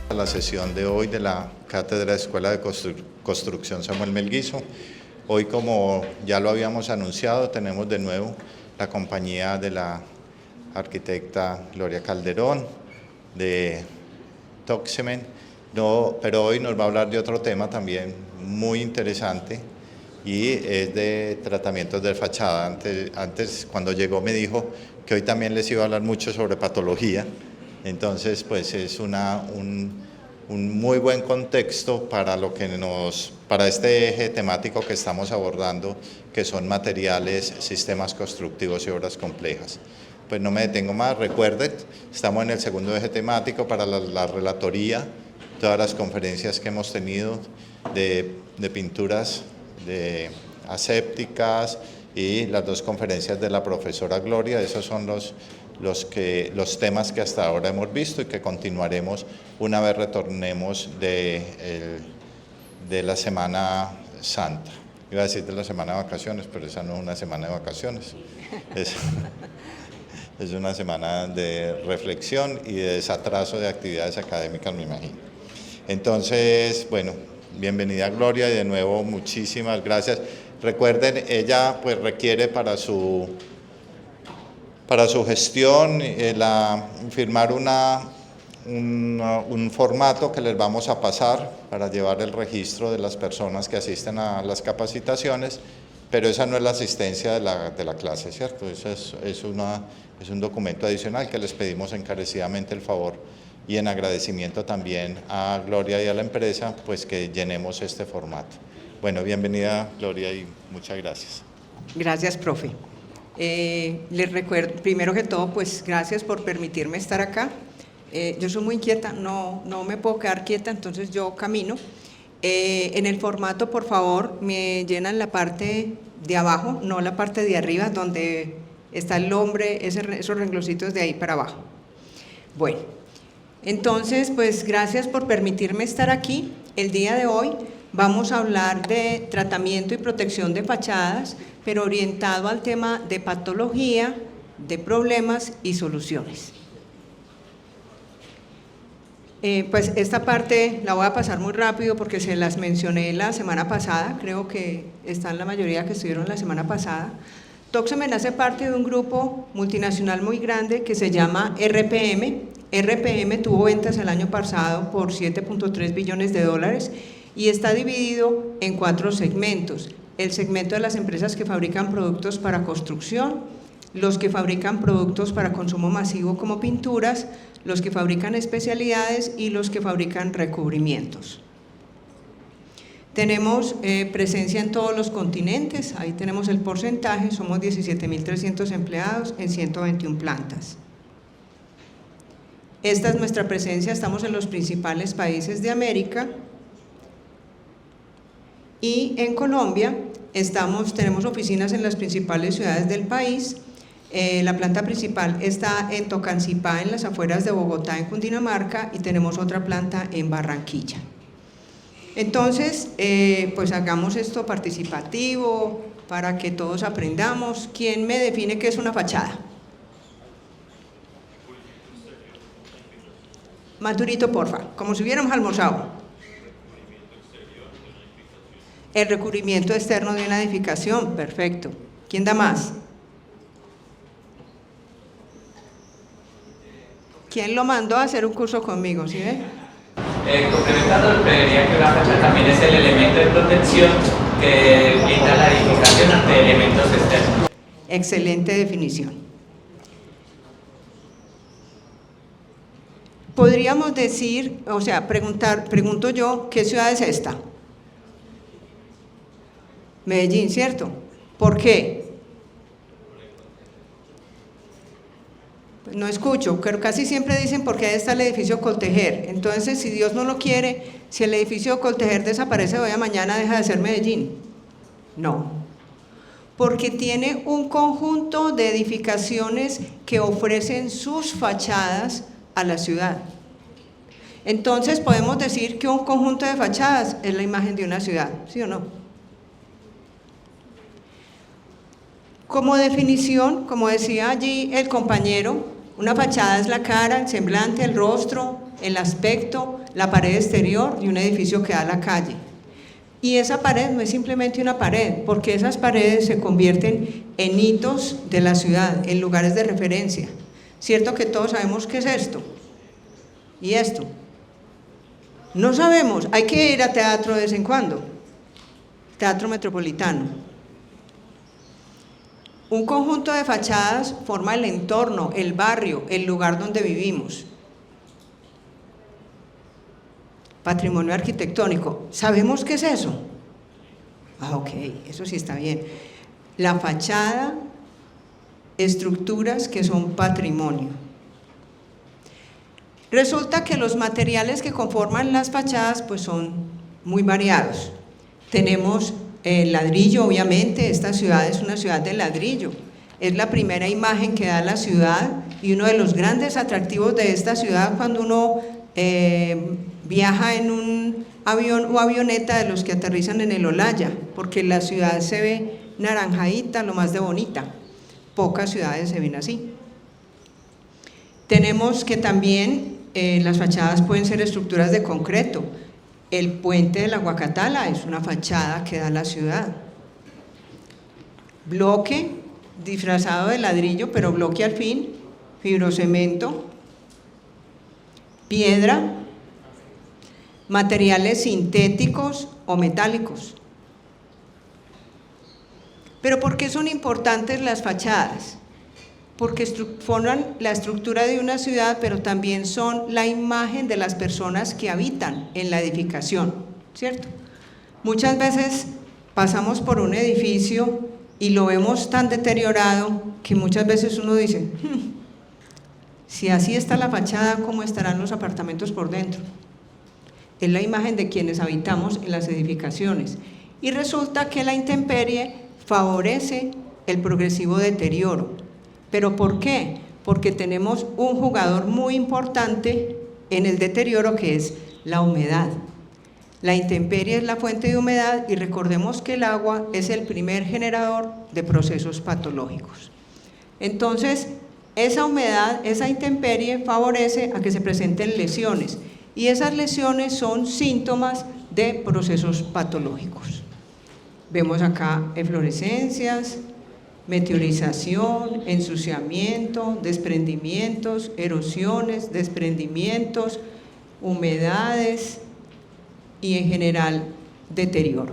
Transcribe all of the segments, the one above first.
A la sesión de hoy de la Cátedra de Escuela de Construcción Samuel Melguizo. Hoy, como ya lo habíamos anunciado, tenemos de nuevo la compañía de la arquitecta Gloria Calderón, de Toxemen, pero hoy nos va a hablar de otro tema también muy interesante, y es de tratamientos de fachada. Antes, cuando llegó, me dijo que hoy también les iba a hablar mucho sobre patología. Entonces, pues es un muy buen contexto para para este eje temático que estamos abordando, que son materiales, sistemas constructivos y obras complejas. Pues no me detengo más. Recuerden, estamos en el segundo eje temático para la relatoría, todas las conferencias que hemos tenido de pinturas de asépticas y las dos conferencias de la profesora Gloria. Esos son los temas que hasta ahora hemos visto y que continuaremos una vez retornemos de la Semana Santa. Iba a decir de la semana de vacaciones, pero esa no es una semana de vacaciones. Es una semana de reflexión y de desatraso de actividades académicas, me imagino. Entonces, bueno, bienvenida Gloria, y de nuevo muchísimas gracias. Recuerden, ella pues requiere para su gestión firmar un formato que les vamos a pasar para llevar el registro de las personas que asisten a las capacitaciones, pero esa no es la asistencia de la clase, ¿cierto? Eso es un documento adicional que les pedimos encarecidamente el favor, y en agradecimiento también a Gloria y a la empresa, pues que llenemos este formato. Bueno, bienvenida Gloria y muchas gracias. Gracias, profe. Les recuerdo, primero que todo, pues gracias por permitirme estar acá. Yo soy muy inquieta, no me puedo quedar quieta, entonces yo camino. En el formato, por favor, me llenan la parte de abajo, no la parte de arriba, donde está el nombre, esos rengloncitos de ahí para abajo. Bueno, entonces, pues gracias por permitirme estar aquí. El día de hoy vamos a hablar de tratamiento y protección de fachadas, pero orientado al tema de patología, de problemas y soluciones. Pues esta parte la voy a pasar muy rápido porque se las mencioné la semana pasada, creo que están la mayoría que estuvieron la semana pasada. Toxemen hace parte de un grupo multinacional muy grande que se llama RPM. RPM tuvo ventas el año pasado por 7.3 billones de dólares y está dividido en 4 segmentos. El segmento de las empresas que fabrican productos para construcción, los que fabrican productos para consumo masivo como pinturas, los que fabrican especialidades y los que fabrican recubrimientos. Tenemos presencia en todos los continentes, ahí tenemos el porcentaje, somos 17.300 empleados en 121 plantas. Esta es nuestra presencia, estamos en los principales países de América y en Colombia tenemos oficinas en las principales ciudades del país. La planta principal está en Tocancipá, en las afueras de Bogotá, en Cundinamarca, y tenemos otra planta en Barranquilla. Entonces, pues hagamos esto participativo para que todos aprendamos. ¿Quién me define qué es una fachada? Más durito, porfa, como si hubiéramos almorzado. El recubrimiento externo de una edificación, perfecto. ¿Quién da más? ¿Quién lo mandó a hacer un curso conmigo? ¿Sí ve? Complementando, creería que una fachada también es el elemento de protección que brinda la edificación ante elementos externos. Excelente definición. Podríamos decir, o sea, pregunto yo, ¿qué ciudad es esta? Medellín, ¿cierto? ¿Por qué? Pues no escucho, pero casi siempre dicen porque ahí está el edificio Coltejer. Entonces, si Dios no lo quiere, si el edificio Coltejer desaparece hoy a mañana, ¿deja de ser Medellín? No, porque tiene un conjunto de edificaciones que ofrecen sus fachadas a la ciudad. Entonces podemos decir que un conjunto de fachadas es la imagen de una ciudad, ¿sí o no? Como definición, como decía allí el compañero, Una fachada es la cara, el semblante, el rostro, el aspecto, la pared exterior de un edificio que da a la calle. Y esa pared no es simplemente una pared, porque esas paredes se convierten en hitos de la ciudad, en lugares de referencia. ¿Cierto que todos sabemos qué es esto? ¿Y esto? No sabemos, hay que ir a teatro de vez en cuando, Teatro Metropolitano. Un conjunto de fachadas forma el entorno, el barrio, el lugar donde vivimos. Patrimonio arquitectónico, ¿sabemos qué es eso? Ah, ok, eso sí está bien. La fachada, estructuras que son patrimonio. Resulta que los materiales que conforman las fachadas pues son muy variados. Tenemos el ladrillo, obviamente, esta ciudad es una ciudad de ladrillo. Es la primera imagen que da la ciudad y uno de los grandes atractivos de esta ciudad cuando uno viaja en un avión o avioneta de los que aterrizan en el Olaya, porque la ciudad se ve naranjadita, lo más de bonita. Pocas ciudades se ven así. Tenemos que también las fachadas pueden ser estructuras de concreto. El puente de la Guacatala es una fachada que da a la ciudad. Bloque disfrazado de ladrillo, pero bloque al fin, fibrocemento, piedra, materiales sintéticos o metálicos. ¿Pero por qué son importantes las fachadas? Porque forman la estructura de una ciudad, pero también son la imagen de las personas que habitan en la edificación, ¿cierto? Muchas veces pasamos por un edificio y lo vemos tan deteriorado que muchas veces uno dice, si así está la fachada, ¿cómo estarán los apartamentos por dentro? Es la imagen de quienes habitamos en las edificaciones. Y resulta que la intemperie favorece el progresivo deterioro. ¿Pero por qué? Porque tenemos un jugador muy importante en el deterioro que es la humedad. La intemperie es la fuente de humedad y recordemos que el agua es el primer generador de procesos patológicos. Entonces, esa humedad, esa intemperie favorece a que se presenten lesiones y esas lesiones son síntomas de procesos patológicos. Vemos acá eflorescencias, meteorización, ensuciamiento, desprendimientos, erosiones, desprendimientos, humedades y en general deterioro.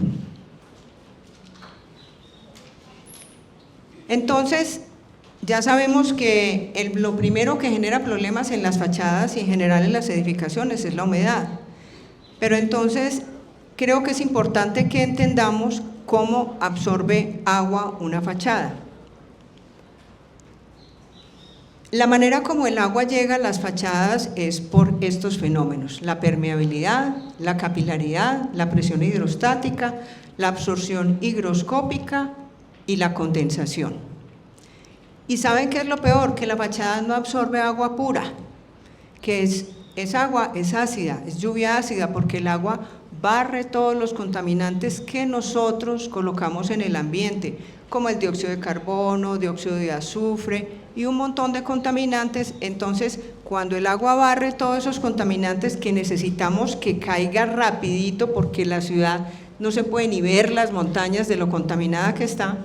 Entonces, ya sabemos que lo primero que genera problemas en las fachadas y en general en las edificaciones es la humedad. Pero entonces, creo que es importante que entendamos cómo absorbe agua una fachada. La manera como el agua llega a las fachadas es por estos fenómenos: la permeabilidad, la capilaridad, la presión hidrostática, la absorción higroscópica y la condensación. ¿Y saben qué es lo peor? Que la fachada no absorbe agua pura, que es agua, es ácida, es lluvia ácida, porque el agua barre todos los contaminantes que nosotros colocamos en el ambiente, como el dióxido de carbono, dióxido de azufre y un montón de contaminantes. Entonces, cuando el agua barre todos esos contaminantes que necesitamos que caiga rapidito, porque la ciudad no se puede ni ver las montañas de lo contaminada que está,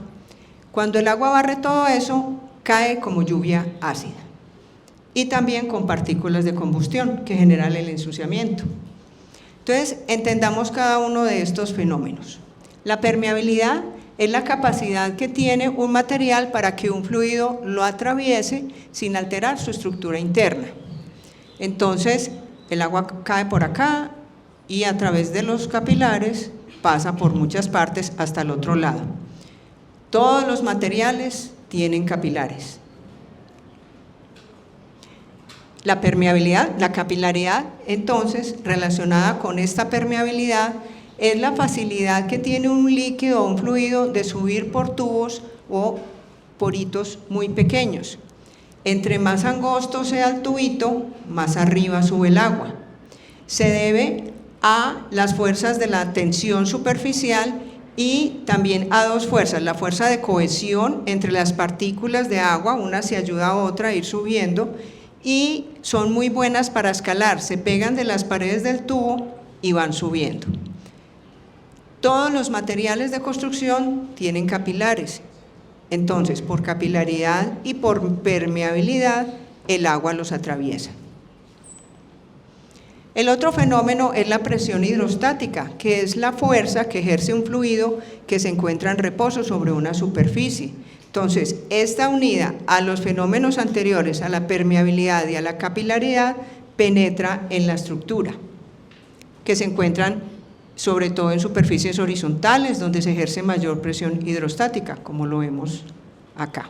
cuando el agua barre todo eso, cae como lluvia ácida. Y también con partículas de combustión que generan el ensuciamiento. Entonces, entendamos cada uno de estos fenómenos. La permeabilidad es la capacidad que tiene un material para que un fluido lo atraviese sin alterar su estructura interna. Entonces, el agua cae por acá y a través de los capilares pasa por muchas partes hasta el otro lado. Todos los materiales tienen capilares. La permeabilidad, la capilaridad, entonces, relacionada con esta permeabilidad, es la facilidad que tiene un líquido o un fluido de subir por tubos o poritos muy pequeños. Entre más angosto sea el tubito, más arriba sube el agua. Se debe a las fuerzas de la tensión superficial y también a dos fuerzas: la fuerza de cohesión entre las partículas de agua, una se ayuda a otra a ir subiendo, y son muy buenas para escalar, se pegan de las paredes del tubo y van subiendo. Todos los materiales de construcción tienen capilares, entonces por capilaridad y por permeabilidad el agua los atraviesa. El otro fenómeno es la presión hidrostática, que es la fuerza que ejerce un fluido que se encuentra en reposo sobre una superficie. Entonces, esta unida a los fenómenos anteriores, a la permeabilidad y a la capilaridad, penetra en la estructura, que se encuentran sobre todo en superficies horizontales, donde se ejerce mayor presión hidrostática, como lo vemos acá.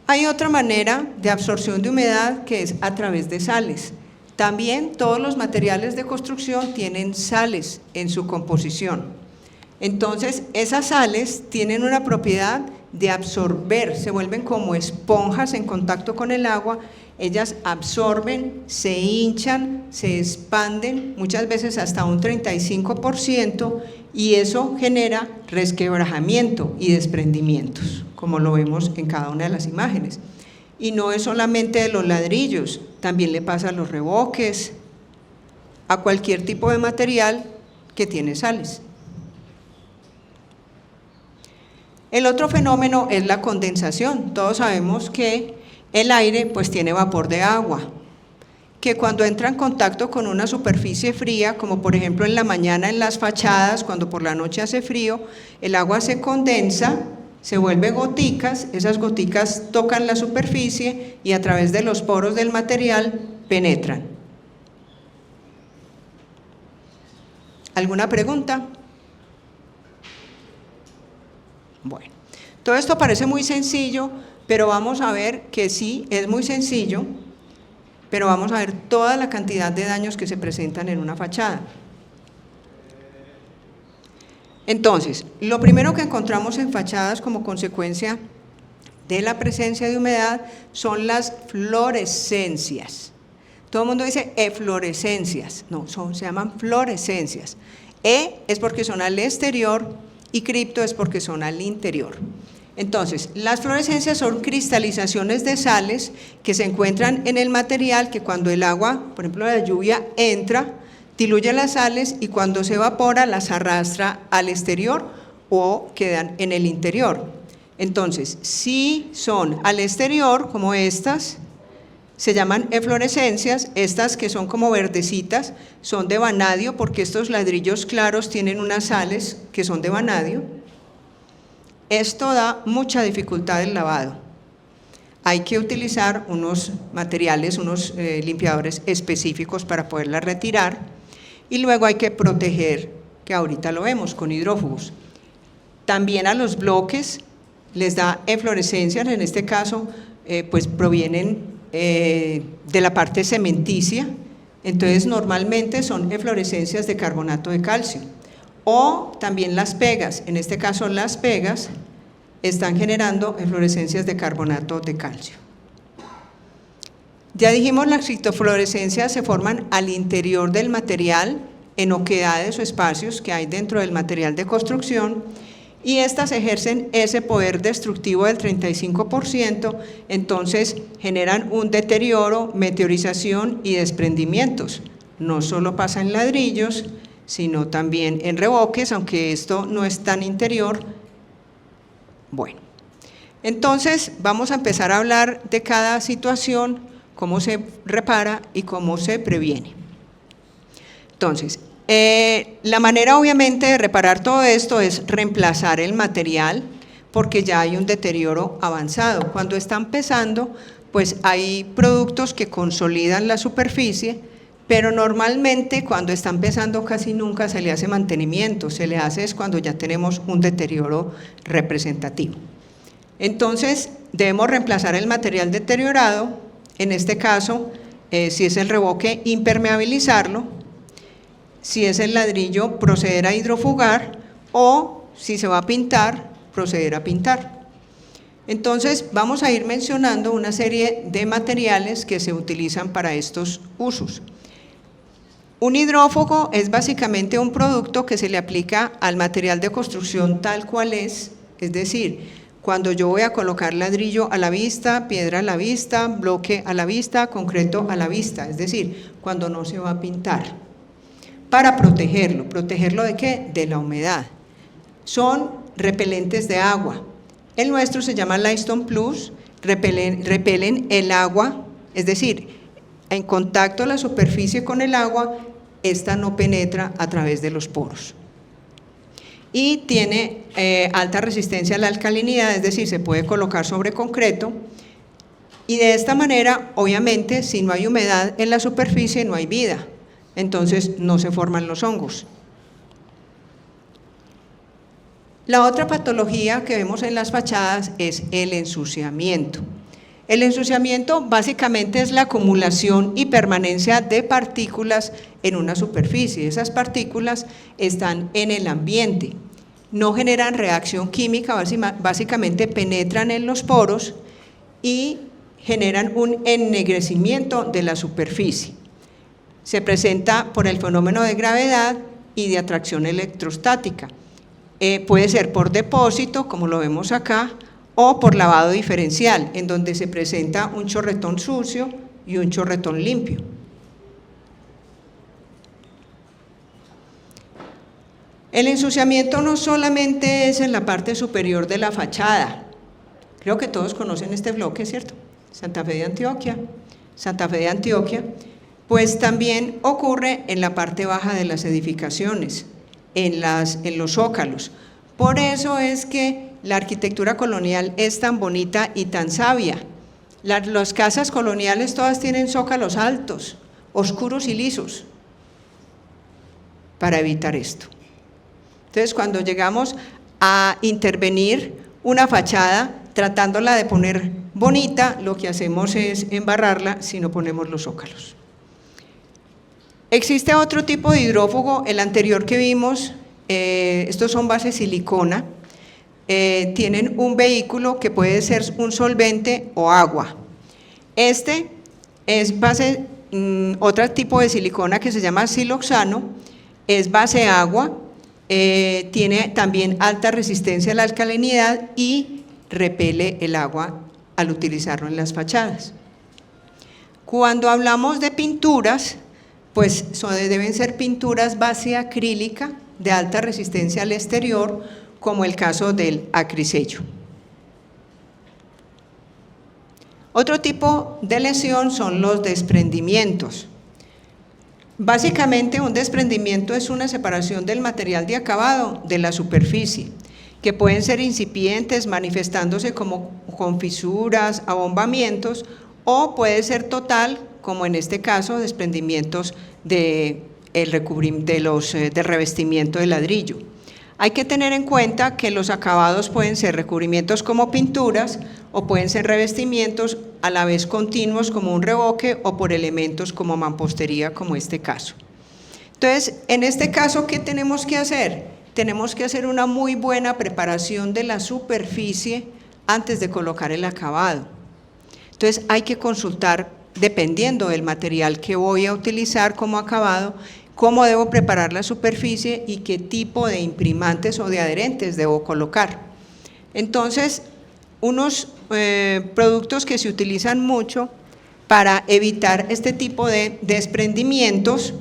Hay otra manera de absorción de humedad que es a través de sales. También todos los materiales de construcción tienen sales en su composición. Entonces, esas sales tienen una propiedad de absorber, se vuelven como esponjas en contacto con el agua, ellas absorben, se hinchan, se expanden, muchas veces hasta un 35%, y eso genera resquebrajamiento y desprendimientos, como lo vemos en cada una de las imágenes. Y no es solamente de los ladrillos, también le pasa a los revoques, a cualquier tipo de material que tiene sales. El otro fenómeno es la condensación. Todos sabemos que el aire pues tiene vapor de agua, que cuando entra en contacto con una superficie fría, como por ejemplo en la mañana en las fachadas, cuando por la noche hace frío, el agua se condensa, se vuelve goticas, esas goticas tocan la superficie y a través de los poros del material penetran. ¿Alguna pregunta? Bueno, todo esto parece muy sencillo, pero vamos a ver que sí, es muy sencillo, pero vamos a ver toda la cantidad de daños que se presentan en una fachada. Entonces, lo primero que encontramos en fachadas como consecuencia de la presencia de humedad son las fluorescencias. Todo el mundo dice eflorescencias, no, se llaman fluorescencias. E es porque son al exterior y cripto es porque son al interior. Entonces, las fluorescencias son cristalizaciones de sales que se encuentran en el material, que cuando el agua, por ejemplo la lluvia, entra, diluye las sales y cuando se evapora las arrastra al exterior o quedan en el interior. Entonces, si son al exterior, como estas, se llaman eflorescencias, estas que son como verdecitas son de vanadio, porque estos ladrillos claros tienen unas sales que son de vanadio. Esto da mucha dificultad en lavado. Hay que utilizar unos materiales, unos limpiadores específicos para poderla retirar y luego hay que proteger, que ahorita lo vemos, con hidrófugos. También a los bloques les da eflorescencias, en este caso pues provienen de la parte cementicia, entonces normalmente son eflorescencias de carbonato de calcio. O también las pegas, en este caso las pegas están generando eflorescencias de carbonato de calcio. Ya dijimos, las criptofluorescencias se forman al interior del material, en oquedades o espacios que hay dentro del material de construcción, y estas ejercen ese poder destructivo del 35%, entonces generan un deterioro, meteorización y desprendimientos. No solo pasa en ladrillos, sino también en revoques, aunque esto no es tan interior. Bueno, entonces vamos a empezar a hablar de cada situación, cómo se repara y cómo se previene. Entonces, la manera obviamente de reparar todo esto es reemplazar el material, porque ya hay un deterioro avanzado. Cuando está empezando, pues hay productos que consolidan la superficie, pero normalmente cuando está empezando casi nunca se le hace mantenimiento, se le hace es cuando ya tenemos un deterioro representativo. Entonces debemos reemplazar el material deteriorado, en este caso si es el revoque impermeabilizarlo, si es el ladrillo proceder a hidrofugar o si se va a pintar, proceder a pintar. Entonces vamos a ir mencionando una serie de materiales que se utilizan para estos usos. Un hidrófugo es básicamente un producto que se le aplica al material de construcción tal cual es decir, cuando yo voy a colocar ladrillo a la vista, piedra a la vista, bloque a la vista, concreto a la vista, es decir, cuando no se va a pintar, para protegerlo. ¿Protegerlo de qué? De la humedad. Son repelentes de agua. El nuestro se llama Lifestone Plus, repelen el agua, es decir, en contacto la superficie con el agua, esta no penetra a través de los poros. Y tiene alta resistencia a la alcalinidad, es decir, se puede colocar sobre concreto, y de esta manera, obviamente, si no hay humedad en la superficie, no hay vida, entonces no se forman los hongos. La otra patología que vemos en las fachadas es el ensuciamiento. El ensuciamiento básicamente es la acumulación y permanencia de partículas en una superficie. Esas partículas están en el ambiente, no generan reacción química, básicamente penetran en los poros y generan un ennegrecimiento de la superficie. Se presenta por el fenómeno de gravedad y de atracción electrostática. Puede ser por depósito, como lo vemos acá, o por lavado diferencial, en donde se presenta un chorretón sucio y un chorretón limpio. El ensuciamiento no solamente es en la parte superior de la fachada. Creo que todos conocen este bloque, ¿cierto? Santa Fe de Antioquia. Santa Fe de Antioquia, pues también ocurre en la parte baja de las edificaciones, en los zócalos. Por eso es que la arquitectura colonial es tan bonita y tan sabia. Las casas coloniales todas tienen zócalos altos, oscuros y lisos, para evitar esto. Entonces, cuando llegamos a intervenir una fachada, tratándola de poner bonita, lo que hacemos es embarrarla si no ponemos los zócalos. Existe otro tipo de hidrófugo, el anterior que vimos, estos son bases silicona, tienen un vehículo que puede ser un solvente o agua. Este es base, otro tipo de silicona que se llama siloxano, es base agua, tiene también alta resistencia a la alcalinidad y repele el agua al utilizarlo en las fachadas. Cuando hablamos de pinturas, pues deben ser pinturas base acrílica de alta resistencia al exterior, como el caso del acrisello. Otro tipo de lesión son los desprendimientos. Básicamente, un desprendimiento es una separación del material de acabado de la superficie, que pueden ser incipientes, manifestándose como con fisuras, abombamientos, o puede ser total, como en este caso, desprendimientos del revestimiento de ladrillo. Hay que tener en cuenta que los acabados pueden ser recubrimientos como pinturas o pueden ser revestimientos a la vez continuos como un revoque o por elementos como mampostería, como este caso. Entonces, en este caso, ¿qué tenemos que hacer? Tenemos que hacer una muy buena preparación de la superficie antes de colocar el acabado. Entonces, hay que consultar, dependiendo del material que voy a utilizar como acabado, cómo debo preparar la superficie y qué tipo de imprimantes o de adherentes debo colocar. Entonces, unos productos que se utilizan mucho para evitar este tipo de desprendimientos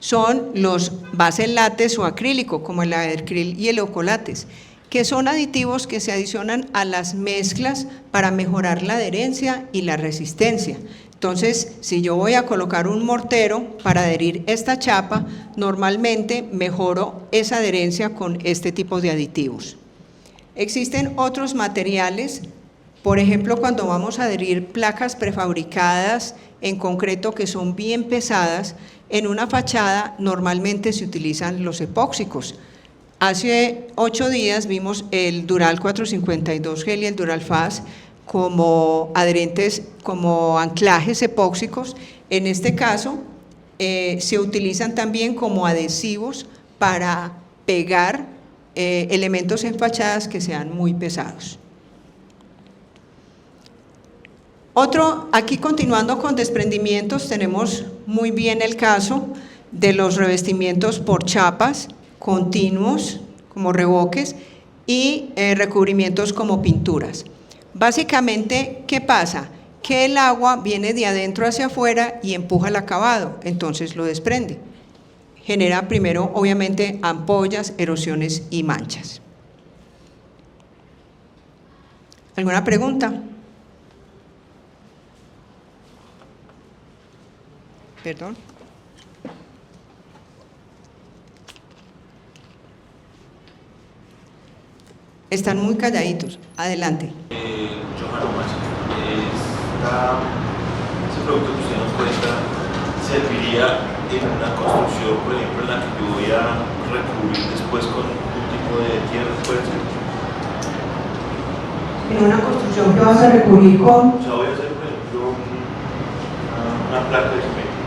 son los bases látex o acrílico, como el aercril y el ocolates, que son aditivos que se adicionan a las mezclas para mejorar la adherencia y la resistencia. Entonces, si yo voy a colocar un mortero para adherir esta chapa, normalmente mejoro esa adherencia con este tipo de aditivos. Existen otros materiales, por ejemplo, cuando vamos a adherir placas prefabricadas en concreto que son bien pesadas, en una fachada normalmente se utilizan los epóxicos. Hace 8 días vimos el Dural 452 Gel y el Dural Fast como adherentes, como anclajes epóxicos. En este caso, se utilizan también como adhesivos para pegar elementos en fachadas que sean muy pesados. Aquí continuando con desprendimientos, tenemos muy bien el caso de los revestimientos por chapas continuos, como revoques, y recubrimientos como pinturas. Básicamente, ¿qué pasa? Que el agua viene de adentro hacia afuera y empuja el acabado, entonces lo desprende. Genera primero, obviamente, ampollas, erosiones y manchas. ¿Alguna pregunta? Perdón. Están muy calladitos. Adelante. Johan Omas, ese producto que usted nos cuenta serviría en una construcción, por ejemplo, en la que yo voy a recubrir después con un tipo de tierra, ¿puede ser? En una construcción que vas a recubrir con... O sea, voy a hacer, por ejemplo, una placa de cemento,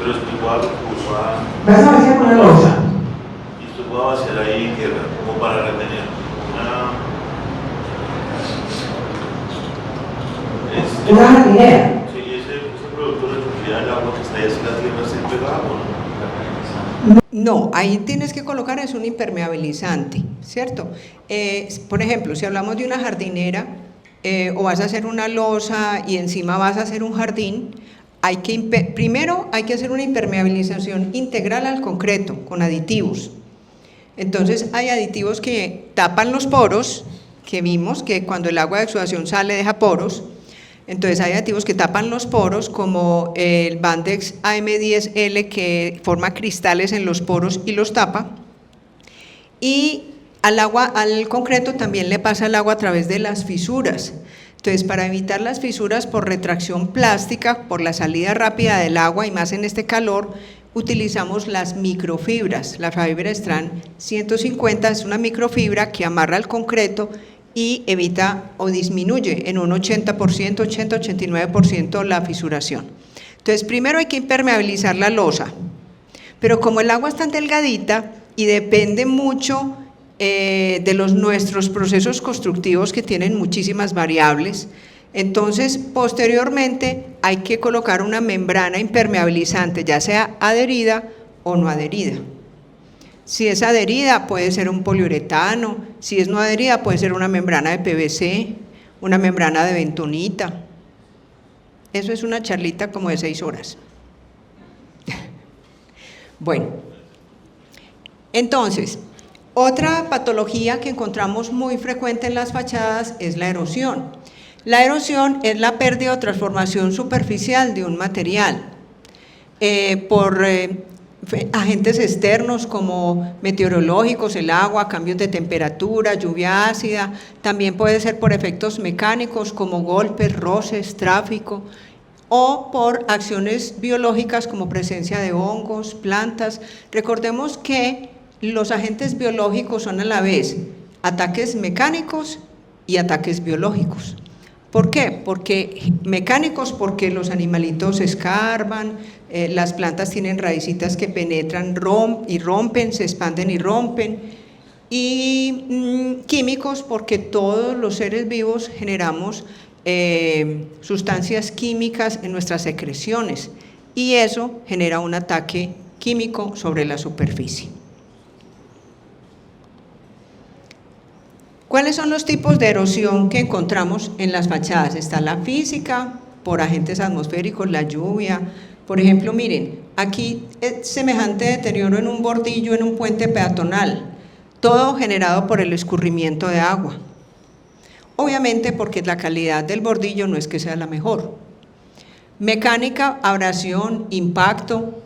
pero después voy a recurso a... ¿Vas a vaciar con la losa? Y esto voy a vaciar ahí tierra, como para retener una jardinera. Sí, ese producto recogirá el agua que está ahí, si la tierra se pegada o no. No, ahí tienes que colocar es un impermeabilizante, ¿cierto? Por ejemplo, si hablamos de una jardinera o vas a hacer una losa y encima vas a hacer un jardín, primero hay que hacer una impermeabilización integral al concreto con aditivos. Entonces hay aditivos que tapan los poros, que vimos que cuando el agua de exudación sale deja poros. Entonces hay aditivos que tapan los poros, como el Bandex AM10L, que forma cristales en los poros y los tapa. Y al concreto también le pasa el agua a través de las fisuras. Entonces, para evitar las fisuras por retracción plástica, por la salida rápida del agua y más en este calor, utilizamos las microfibras. La fibra Stran 150 es una microfibra que amarra al concreto y evita o disminuye en un 80%, 80-89% la fisuración. Entonces, primero hay que impermeabilizar la losa, pero como el agua es tan delgadita y depende mucho de nuestros procesos constructivos que tienen muchísimas variables, entonces posteriormente hay que colocar una membrana impermeabilizante, ya sea adherida o no adherida. Si es adherida puede ser un poliuretano, si es no adherida puede ser una membrana de PVC, una membrana de bentonita. Eso es una charlita como de 6 horas. Bueno, entonces, otra patología que encontramos muy frecuente en las fachadas es la erosión. La erosión es la pérdida o transformación superficial de un material por agentes externos como meteorológicos, el agua, cambios de temperatura, lluvia ácida, también puede ser por efectos mecánicos como golpes, roces, tráfico, o por acciones biológicas como presencia de hongos, plantas. Recordemos que los agentes biológicos son a la vez ataques mecánicos y ataques biológicos. ¿Por qué? Porque mecánicos, porque los animalitos escarban, las plantas tienen raicitas que penetran y rompen, se expanden y rompen, y químicos, porque todos los seres vivos generamos sustancias químicas en nuestras secreciones, y eso genera un ataque químico sobre la superficie. ¿Cuáles son los tipos de erosión que encontramos en las fachadas? Está la física, por agentes atmosféricos, la lluvia. Por ejemplo, miren, aquí es semejante deterioro en un bordillo, en un puente peatonal, todo generado por el escurrimiento de agua. Obviamente porque la calidad del bordillo no es que sea la mejor. Mecánica, abrasión, impacto.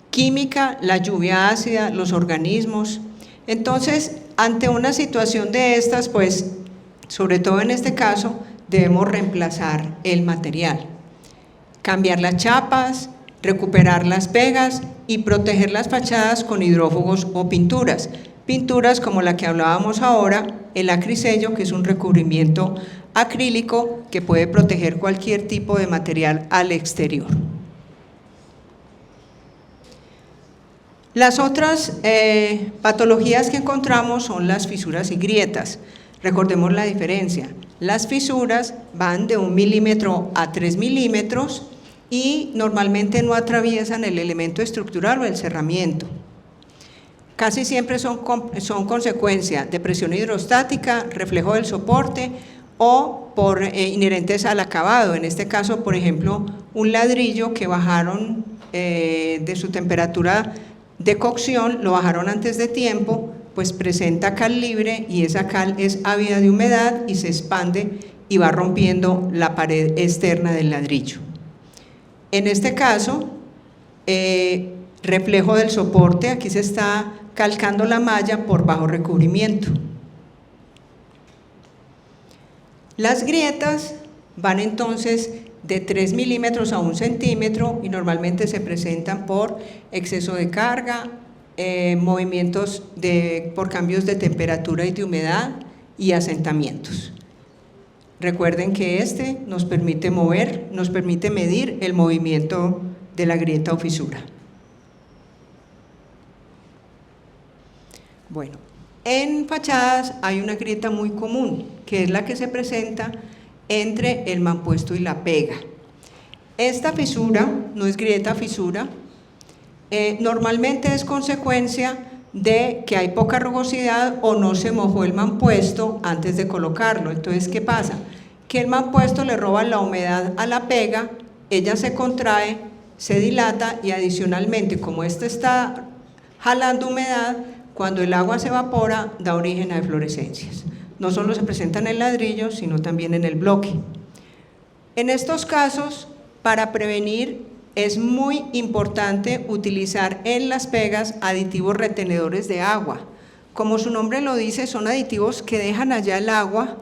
Química, la lluvia ácida, los organismos. Entonces, ante una situación de estas, pues, sobre todo en este caso, debemos reemplazar el material, cambiar las chapas, recuperar las pegas y proteger las fachadas con hidrófugos o pinturas. Pinturas como la que hablábamos ahora, el acrisello, que es un recubrimiento acrílico que puede proteger cualquier tipo de material al exterior. Las otras patologías que encontramos son las fisuras y grietas. Recordemos la diferencia. Las fisuras van de 1 milímetro a 3 milímetros y normalmente no atraviesan el elemento estructural o el cerramiento. casi siempre son consecuencia de presión hidrostática, reflejo del soporte o por inherentes al acabado. En este caso, por ejemplo, un ladrillo que bajaron de su temperatura de cocción, lo bajaron antes de tiempo, pues presenta cal libre y esa cal es ávida de humedad y se expande y va rompiendo la pared externa del ladrillo. En este caso, reflejo del soporte, aquí se está calcando la malla por bajo recubrimiento. Las grietas van entonces de 3 milímetros a 1 centímetro y normalmente se presentan por exceso de carga, movimientos por cambios de temperatura y de humedad y asentamientos. Recuerden que este nos permite medir el movimiento de la grieta o fisura. Bueno, en fachadas hay una grieta muy común, que es la que se presenta entre el mampuesto y la pega. Esta fisura no es grieta, fisura, normalmente es consecuencia de que hay poca rugosidad o no se mojó el mampuesto antes de colocarlo. Entonces, ¿qué pasa? Que el mampuesto le roba la humedad a la pega, ella se contrae, se dilata y adicionalmente, como este está jalando humedad, cuando el agua se evapora, da origen a eflorescencias. No solo se presenta en el ladrillo, sino también en el bloque. En estos casos, para prevenir, es muy importante utilizar en las pegas aditivos retenedores de agua. Como su nombre lo dice, son aditivos que dejan allá el agua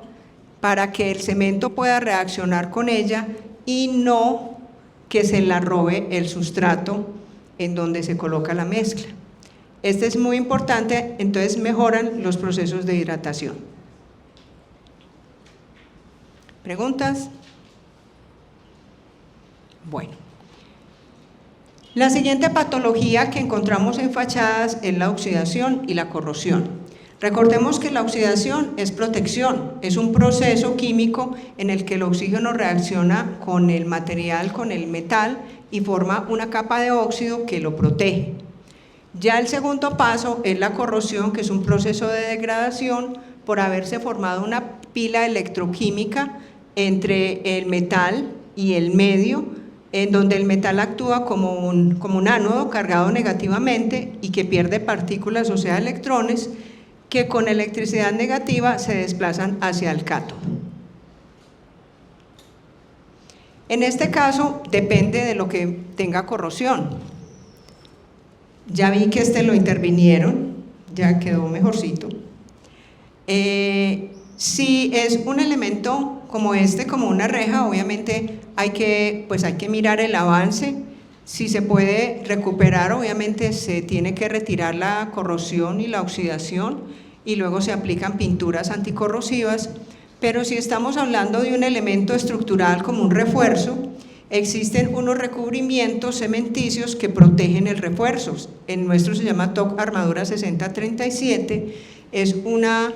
para que el cemento pueda reaccionar con ella y no que se la robe el sustrato en donde se coloca la mezcla. Este es muy importante, entonces mejoran los procesos de hidratación. ¿Preguntas? Bueno. La siguiente patología que encontramos en fachadas es la oxidación y la corrosión. Recordemos que la oxidación es protección, es un proceso químico en el que el oxígeno reacciona con el material, con el metal y forma una capa de óxido que lo protege. Ya el segundo paso es la corrosión, que es un proceso de degradación por haberse formado una pila electroquímica entre el metal y el medio, en donde el metal actúa como un ánodo cargado negativamente y que pierde partículas, o sea, electrones, que con electricidad negativa se desplazan hacia el cátodo. En este caso, depende de lo que tenga corrosión. Ya vi que este lo intervinieron, ya quedó mejorcito. Si es un elemento como este, como una reja, obviamente hay que mirar el avance. Si se puede recuperar, obviamente se tiene que retirar la corrosión y la oxidación y luego se aplican pinturas anticorrosivas. Pero si estamos hablando de un elemento estructural como un refuerzo, existen unos recubrimientos cementicios que protegen el refuerzo. En nuestro se llama TOC Armadura 6037, es una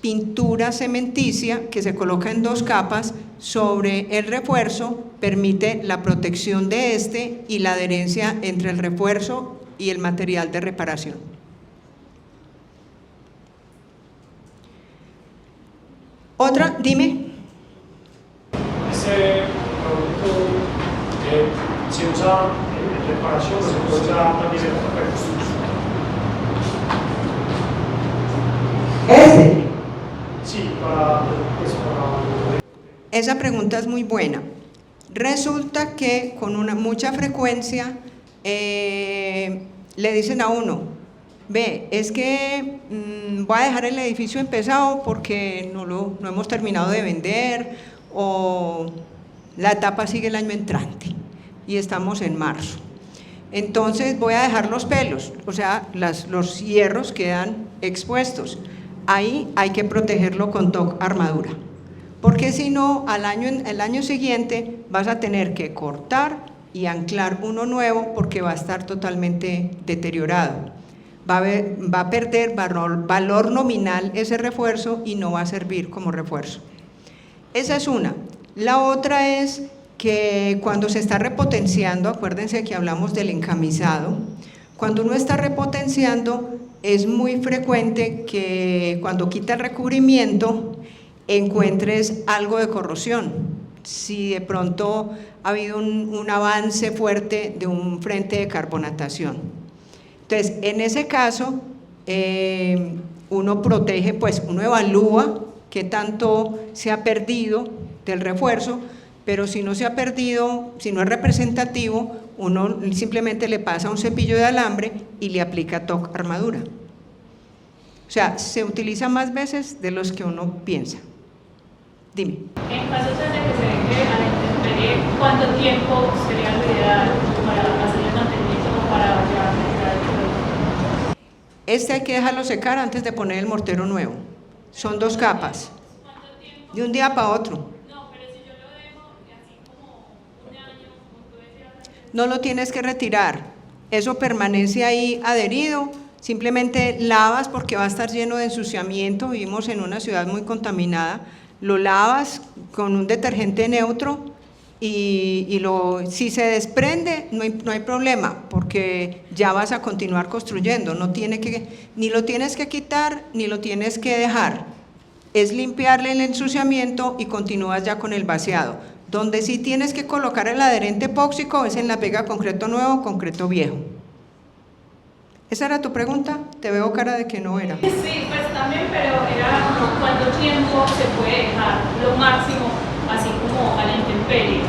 pintura cementicia que se coloca en 2 capas sobre el refuerzo, permite la protección de este y la adherencia entre el refuerzo y el material de reparación. Otra, dime. Ese producto se usa en reparación o se puede usar también en reconstrucción. ¿Ese? Sí, para... Esa pregunta es muy buena. Resulta que con mucha frecuencia le dicen a uno, ve, es que voy a dejar el edificio empezado porque no hemos terminado de vender o la etapa sigue el año entrante y estamos en marzo. Entonces voy a dejar los pelos, o sea, los hierros quedan expuestos. Ahí hay que protegerlo con TOC Armadura, porque si no, el año siguiente vas a tener que cortar y anclar uno nuevo porque va a estar totalmente deteriorado. Va a perder valor nominal ese refuerzo y no va a servir como refuerzo. Esa es una. La otra es que cuando se está repotenciando, acuérdense que hablamos del encamisado, cuando uno está repotenciando, es muy frecuente que cuando quita el recubrimiento encuentres algo de corrosión. Si de pronto ha habido un avance fuerte de un frente de carbonatación. Entonces, en ese caso, uno protege, pues uno evalúa qué tanto se ha perdido del refuerzo, pero si no se ha perdido, si no es representativo, uno simplemente le pasa un cepillo de alambre y le aplica TOC armadura. O sea, se utiliza más veces de los que uno piensa. Dime. En casos en el que se deje a la intemperie, ¿cuánto tiempo sería lo ideal para hacer el mantenimiento o para ya retirar el producto? Este hay que dejarlo secar antes de poner el mortero nuevo. Son 2 capas. ¿Cuánto tiempo? De un día para otro. No, pero si yo lo dejo así como un año, como tú decías. No lo tienes que retirar. Eso permanece ahí adherido. Simplemente lavas porque va a estar lleno de ensuciamiento. Vivimos en una ciudad muy contaminada. Lo lavas con un detergente neutro y si se desprende no hay problema, porque ya vas a continuar construyendo, ni lo tienes que quitar ni lo tienes que dejar, es limpiarle el ensuciamiento y continúas ya con el vaciado. Donde sí tienes que colocar el adherente epóxico es en la pega concreto nuevo, concreto viejo. ¿Esa era tu pregunta? Te veo cara de que no era. Sí, pues también, pero era cuánto tiempo se puede dejar lo máximo, así como a la intemperie.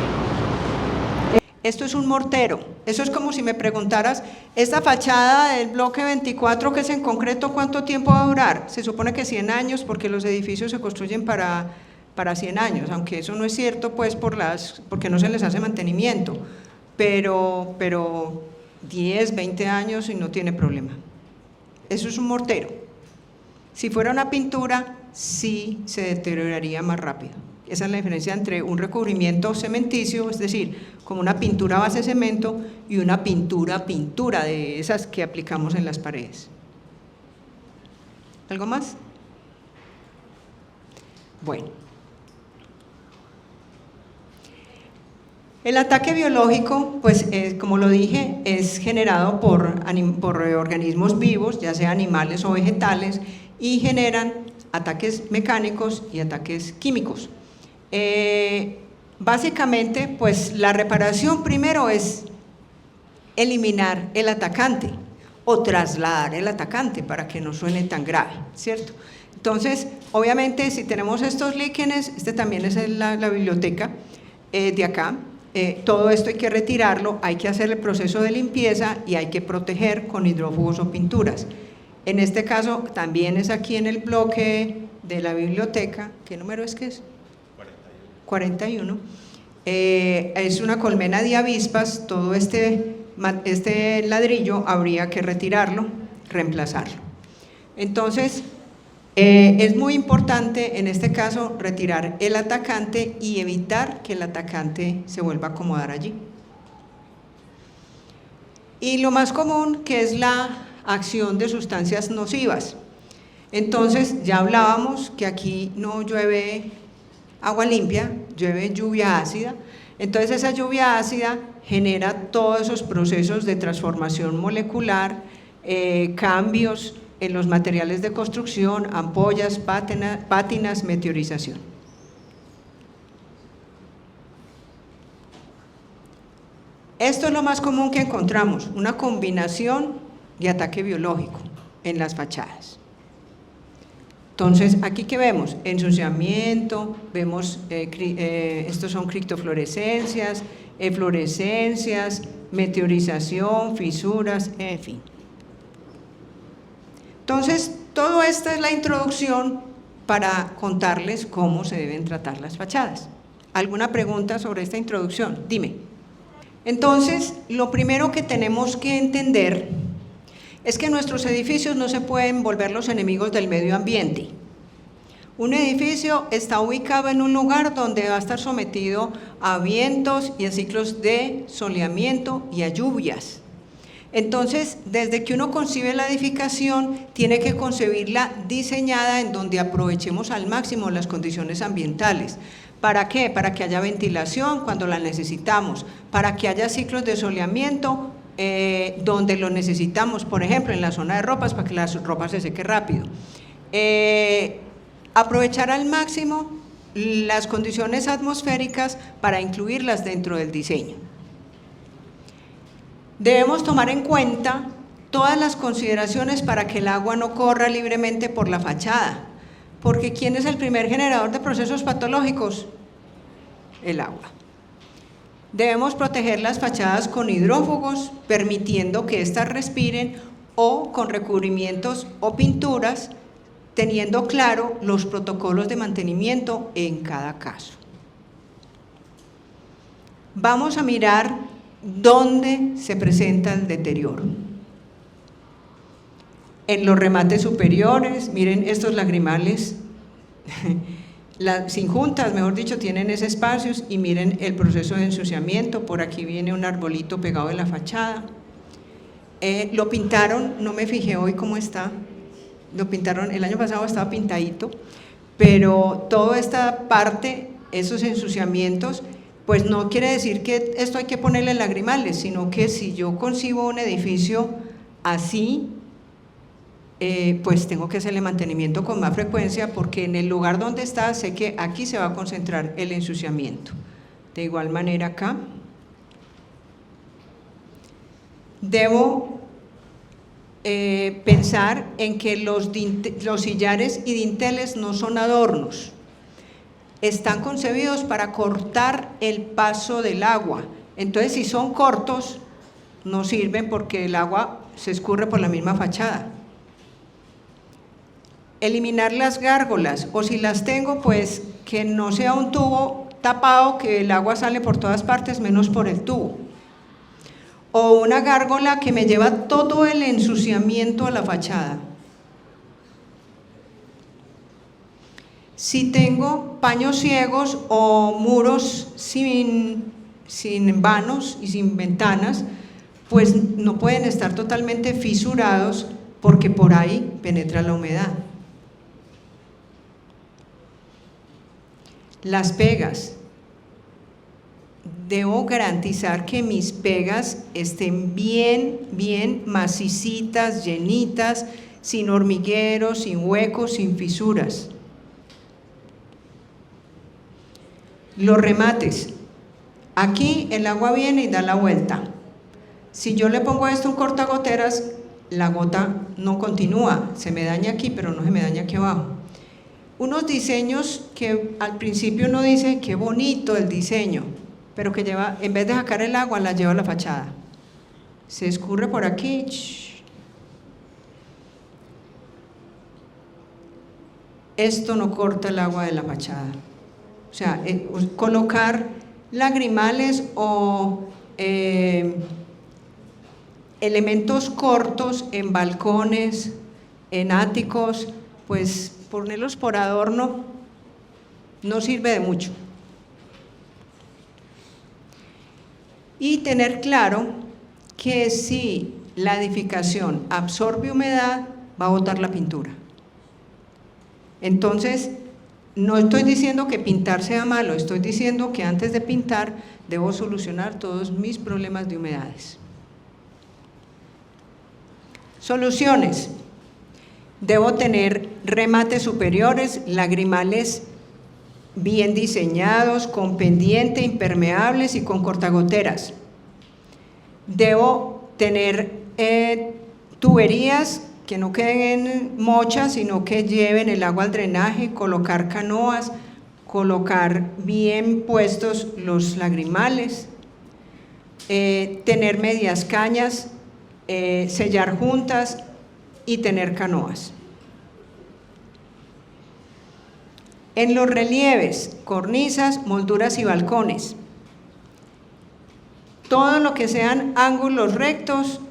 Esto es un mortero. Eso es como si me preguntaras, esta fachada del bloque 24 que es en concreto, ¿cuánto tiempo va a durar? Se supone que 100 años, porque los edificios se construyen para 100 años, aunque eso no es cierto, pues porque no se les hace mantenimiento, pero 10, 20 años y no tiene problema. Eso es un mortero. Si fuera una pintura, sí se deterioraría más rápido. Esa es la diferencia entre un recubrimiento cementicio, es decir, como una pintura base cemento, y una pintura de esas que aplicamos en las paredes. ¿Algo más? Bueno. El ataque biológico, pues como lo dije, es generado por organismos vivos, ya sea animales o vegetales, y generan ataques mecánicos y ataques químicos. Básicamente, pues la reparación primero es eliminar el atacante o trasladar el atacante para que no suene tan grave, ¿cierto? Entonces, obviamente, si tenemos estos líquenes, este también es la biblioteca de acá. Todo esto hay que retirarlo, hay que hacer el proceso de limpieza y hay que proteger con hidrófugos o pinturas. En este caso también es aquí en el bloque de la biblioteca. ¿Qué número es que es? 41. Es una colmena de avispas. Todo este ladrillo habría que retirarlo, reemplazarlo. Entonces, es muy importante en este caso retirar el atacante y evitar que el atacante se vuelva a acomodar allí. Y lo más común, que es la acción de sustancias nocivas. Entonces, ya hablábamos que aquí no llueve agua limpia, llueve lluvia ácida. Entonces, esa lluvia ácida genera todos esos procesos de transformación molecular, cambios en los materiales de construcción, ampollas, pátinas, meteorización. Esto es lo más común que encontramos, una combinación de ataque biológico en las fachadas. Entonces, aquí que vemos, ensuciamiento, vemos, estos son criptofluorescencias, eflorescencias, meteorización, fisuras, en fin. Entonces, todo esta es la introducción para contarles cómo se deben tratar las fachadas. ¿Alguna pregunta sobre esta introducción? Dime. Entonces, lo primero que tenemos que entender es que nuestros edificios no se pueden volver los enemigos del medio ambiente. Un edificio está ubicado en un lugar donde va a estar sometido a vientos y a ciclos de soleamiento y a lluvias. Entonces, desde que uno concibe la edificación, tiene que concebirla diseñada en donde aprovechemos al máximo las condiciones ambientales. ¿Para qué? Para que haya ventilación cuando la necesitamos, para que haya ciclos de soleamiento donde lo necesitamos, por ejemplo, en la zona de ropas, para que la ropa se seque rápido. Aprovechar al máximo las condiciones atmosféricas para incluirlas dentro del diseño. Debemos tomar en cuenta todas las consideraciones para que el agua no corra libremente por la fachada, porque ¿quién es el primer generador de procesos patológicos? El agua. Debemos proteger las fachadas con hidrófugos, permitiendo que éstas respiren, o con recubrimientos o pinturas, teniendo claro los protocolos de mantenimiento en cada caso. Vamos a mirar dónde se presenta el deterioro. En los remates superiores, miren estos lagrimales, sin juntas, mejor dicho, tienen ese espacio, y miren el proceso de ensuciamiento. Por aquí viene un arbolito pegado en la fachada. Lo pintaron, no me fijé hoy cómo está, lo pintaron, el año pasado estaba pintadito, pero toda esta parte, esos ensuciamientos, pues no quiere decir que esto hay que ponerle lagrimales, sino que si yo concibo un edificio así, pues tengo que hacerle mantenimiento con más frecuencia, porque en el lugar donde está sé que aquí se va a concentrar el ensuciamiento. De igual manera acá. Debo pensar en que los sillares y dinteles no son adornos, están concebidos para cortar el paso del agua. Entonces, si son cortos, no sirven, porque el agua se escurre por la misma fachada. Eliminar las gárgolas, o si las tengo, pues que no sea un tubo tapado que el agua sale por todas partes menos por el tubo, o una gárgola que me lleva todo el ensuciamiento a la fachada. Si tengo paños ciegos o muros sin vanos y sin ventanas, pues no pueden estar totalmente fisurados, porque por ahí penetra la humedad. Las pegas. Debo garantizar que mis pegas estén bien macicitas, llenitas, sin hormigueros, sin huecos, sin fisuras. Los remates. Aquí el agua viene y da la vuelta. Si yo le pongo a esto un cortagoteras, la gota no continúa, se me daña aquí, pero no se me daña aquí abajo. Unos diseños que al principio uno dice, qué bonito el diseño, pero que lleva, en vez de sacar el agua, la lleva a la fachada. Se escurre por aquí. Esto no corta el agua de la fachada. O sea, colocar lagrimales o elementos cortos en balcones, en áticos, pues ponerlos por adorno no sirve de mucho. Y tener claro que si la edificación absorbe humedad, va a botar la pintura. Entonces, no estoy diciendo que pintar sea malo, estoy diciendo que antes de pintar debo solucionar todos mis problemas de humedades. Soluciones. Debo tener remates superiores, lagrimales bien diseñados, con pendiente, impermeables y con cortagoteras. Debo tener tuberías que no queden mochas, sino que lleven el agua al drenaje, colocar canoas, colocar bien puestos los lagrimales, tener medias cañas, sellar juntas y tener canoas. En los relieves, cornisas, molduras y balcones, todo lo que sean ángulos rectos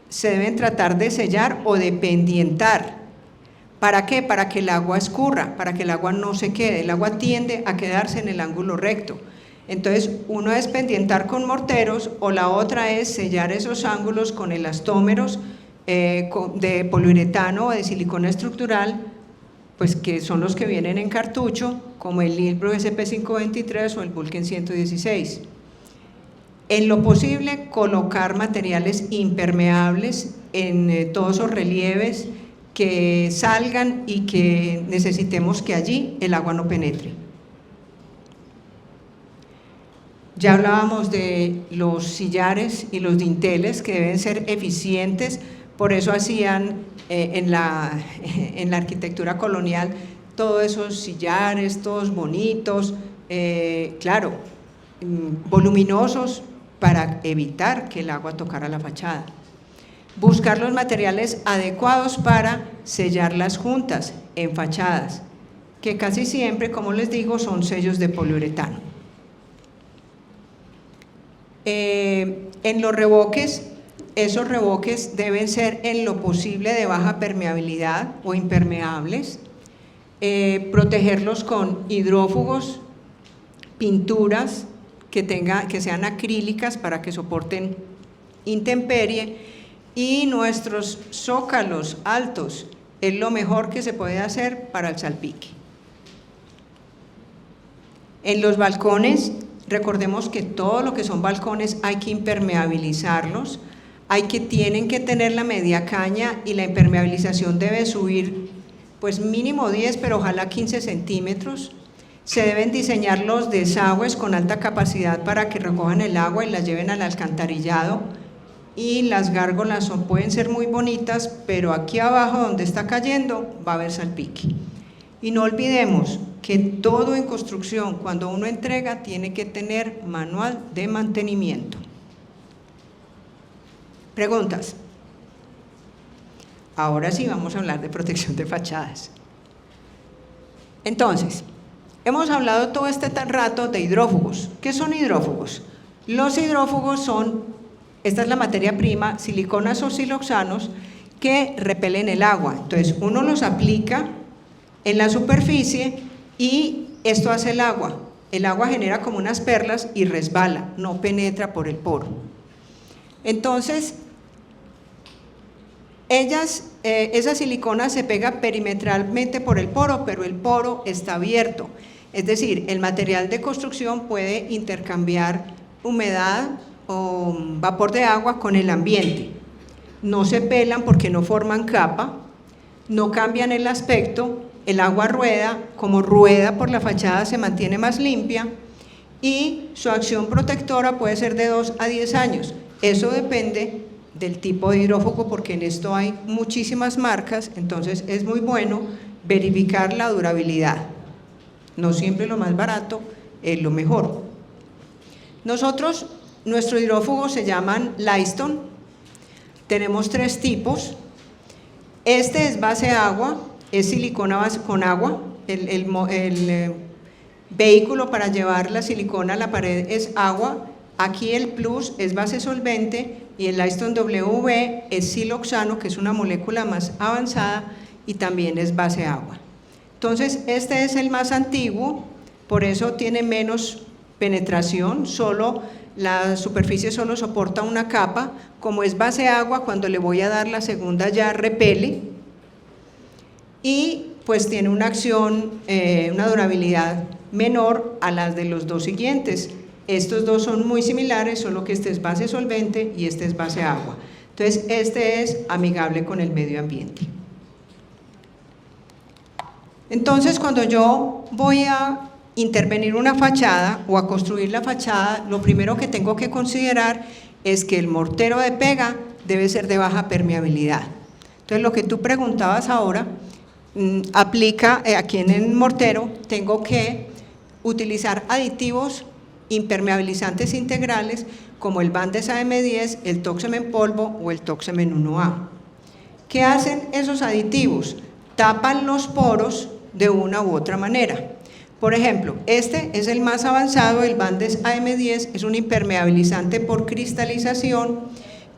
se deben tratar de sellar o de pendientar. ¿Para qué? Para que el agua escurra, para que el agua no se quede. El agua tiende a quedarse en el ángulo recto. Entonces, uno es pendientar con morteros, o la otra es sellar esos ángulos con elastómeros de poliuretano o de silicona estructural, pues que son los que vienen en cartucho, como el Lilbro SP523 o el Vulcan 116. En lo posible, colocar materiales impermeables en todos esos relieves que salgan y que necesitemos que allí el agua no penetre. Ya hablábamos de los sillares y los dinteles que deben ser eficientes, por eso hacían en la arquitectura colonial todos esos sillares, todos bonitos, claro, voluminosos para evitar que el agua tocara la fachada. Buscar los materiales adecuados para sellar las juntas en fachadas, que casi siempre, como les digo, son sellos de poliuretano. En los revoques, esos revoques deben ser en lo posible de baja permeabilidad o impermeables, protegerlos con hidrófugos, pinturas que sean acrílicas para que soporten intemperie, y nuestros zócalos altos es lo mejor que se puede hacer para el salpique. En los balcones, recordemos que todo lo que son balcones hay que impermeabilizarlos, tienen que tener la media caña y la impermeabilización debe subir pues mínimo 10, pero ojalá 15 centímetros. Se deben diseñar los desagües con alta capacidad para que recojan el agua y la lleven al alcantarillado, y las gárgolas pueden ser muy bonitas, pero aquí abajo donde está cayendo va a haber salpique. Y no olvidemos que todo en construcción, cuando uno entrega, tiene que tener manual de mantenimiento. ¿Preguntas? Ahora sí vamos a hablar de protección de fachadas. Entonces, hemos hablado todo este rato de hidrófugos. ¿Qué son hidrófugos? Los hidrófugos son, esta es la materia prima, siliconas o siloxanos que repelen el agua. Entonces, uno los aplica en la superficie y esto hace el agua. El agua genera como unas perlas y resbala, no penetra por el poro. Entonces, esa silicona se pega perimetralmente por el poro, pero el poro está abierto. Es decir, el material de construcción puede intercambiar humedad o vapor de agua con el ambiente. No se pelan porque no forman capa, no cambian el aspecto, el agua rueda, como rueda por la fachada se mantiene más limpia, y su acción protectora puede ser de 2 a 10 años. Eso depende del tipo de hidrófugo, porque en esto hay muchísimas marcas, entonces es muy bueno verificar la durabilidad. No siempre lo más barato es lo mejor. Nuestros hidrófugos se llaman Lyston. Tenemos 3 tipos. Este es base agua, es silicona base con agua. El vehículo para llevar la silicona a la pared es agua. Aquí el Plus es base solvente y el Lyston WV es siloxano, que es una molécula más avanzada y también es base agua. Entonces, este es el más antiguo, por eso tiene menos penetración, la superficie solo soporta una capa. Como es base agua, cuando le voy a dar la segunda ya repele, y pues tiene una acción, una durabilidad menor a las de los 2 siguientes. Estos 2 son muy similares, solo que este es base solvente y este es base agua. Entonces, este es amigable con el medio ambiente. Entonces, cuando yo voy a intervenir una fachada o a construir la fachada, lo primero que tengo que considerar es que el mortero de pega debe ser de baja permeabilidad. Entonces, lo que tú preguntabas ahora, aplica aquí en el mortero. Tengo que utilizar aditivos impermeabilizantes integrales como el Bandes AM10, el Toxem en polvo o el Toxem en 1A. ¿Qué hacen esos aditivos? Tapan los poros de una u otra manera. Por ejemplo, este es el más avanzado, el Bandes AM10, es un impermeabilizante por cristalización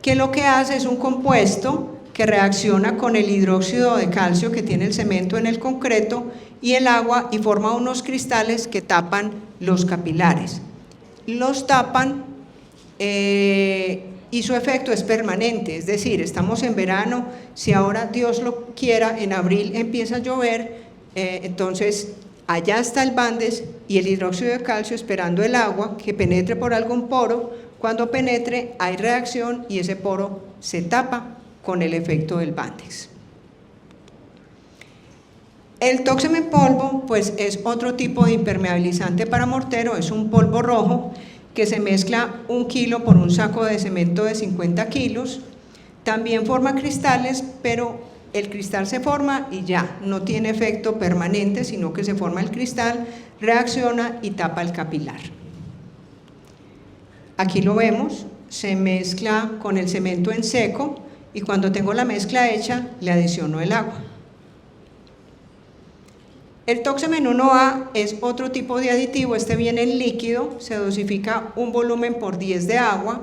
que lo que hace es un compuesto que reacciona con el hidróxido de calcio que tiene el cemento en el concreto y el agua y forma unos cristales que tapan los capilares. Los tapan y su efecto es permanente, es decir, estamos en verano, si ahora Dios lo quiera, en abril empieza a llover, entonces allá está el Bandes y el hidróxido de calcio esperando el agua que penetre por algún poro Cuando penetre hay reacción y ese poro se tapa con el efecto del Bandex. El Toxem en polvo pues es otro tipo de impermeabilizante para mortero, es un polvo rojo que se mezcla 1 kilo por un saco de cemento de 50 kilos, también forma cristales, pero el cristal se forma y ya, no tiene efecto permanente, sino que se forma el cristal, reacciona y tapa el capilar. Aquí lo vemos, se mezcla con el cemento en seco y cuando tengo la mezcla hecha le adiciono el agua. El Toxem en 1A es otro tipo de aditivo, este viene en líquido, se dosifica 1 volumen por 10 de agua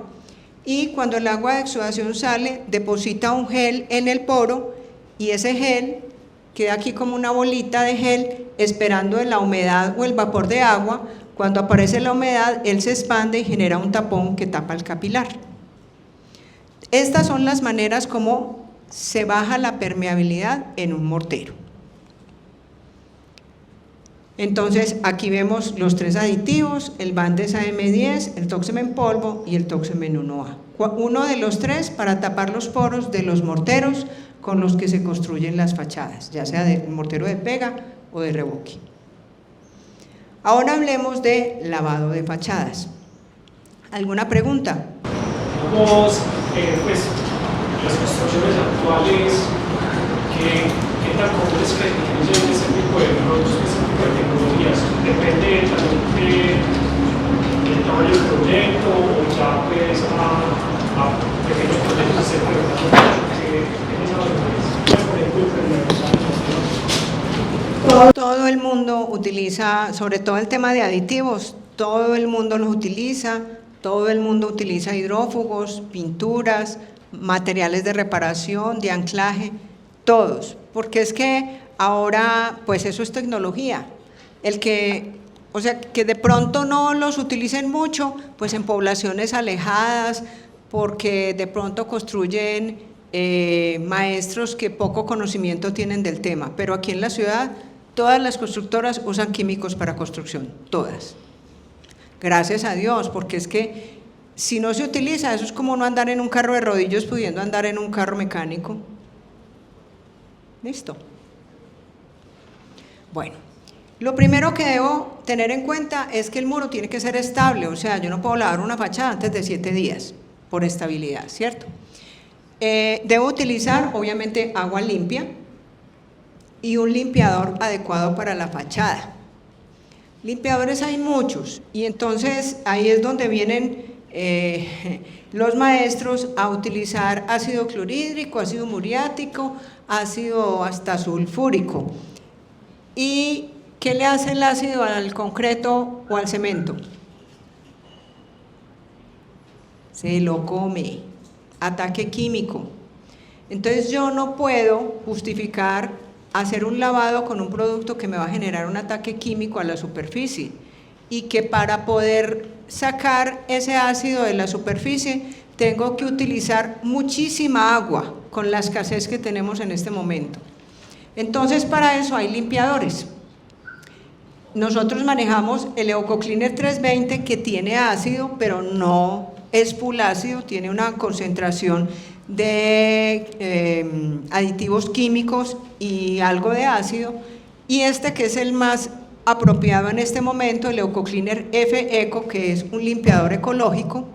y cuando el agua de exudación sale deposita un gel en el poro y ese gel queda aquí como una bolita de gel esperando la humedad o el vapor de agua. Cuando aparece la humedad, él se expande y genera un tapón que tapa el capilar. Estas son las maneras como se baja la permeabilidad en un mortero. Entonces, aquí vemos los 3 aditivos, el Bandex AM10, el Toxem en polvo y el Toxem en 1A. Uno de los 3 para tapar los poros de los morteros con los que se construyen las fachadas, ya sea de mortero de pega o de revoque. Ahora hablemos de lavado de fachadas. ¿Alguna pregunta? Digamos, pues, las construcciones actuales, ¿qué tan común es que utilicen ese tipo de productos, ese tipo de tecnologías? ¿Depende también del tamaño del proyecto o ya pues a pequeños proyectos se preguntan que en esa organización, por ejemplo, Todo el mundo utiliza, sobre todo el tema de aditivos, todo el mundo los utiliza, todo el mundo utiliza hidrófugos, pinturas, materiales de reparación, de anclaje, todos, porque es que ahora pues eso es tecnología, o sea, que de pronto no los utilicen mucho, pues en poblaciones alejadas, porque de pronto construyen maestros que poco conocimiento tienen del tema, pero aquí en la ciudad todas las constructoras usan químicos para construcción, todas. Gracias a Dios, porque es que si no se utiliza, eso es como no andar en un carro de rodillos pudiendo andar en un carro mecánico. ¿Listo? Bueno, lo primero que debo tener en cuenta es que el muro tiene que ser estable, o sea, yo no puedo lavar una fachada antes de 7 días, por estabilidad, ¿cierto? Debo utilizar, obviamente, agua limpia y un limpiador adecuado para la fachada. Limpiadores hay muchos y entonces ahí es donde vienen los maestros a utilizar ácido clorhídrico, ácido muriático, ácido hasta sulfúrico. ¿Y qué le hace el ácido al concreto o al cemento? Se lo come, ataque químico. Entonces yo no puedo justificar hacer un lavado con un producto que me va a generar un ataque químico a la superficie y que para poder sacar ese ácido de la superficie tengo que utilizar muchísima agua con la escasez que tenemos en este momento. Entonces para eso hay limpiadores. Nosotros manejamos el EcoCleaner 320 que tiene ácido, pero no es full ácido, tiene una concentración de aditivos químicos y algo de ácido, y este que es el más apropiado en este momento, el EcoCleaner F-Eco, que es un limpiador ecológico.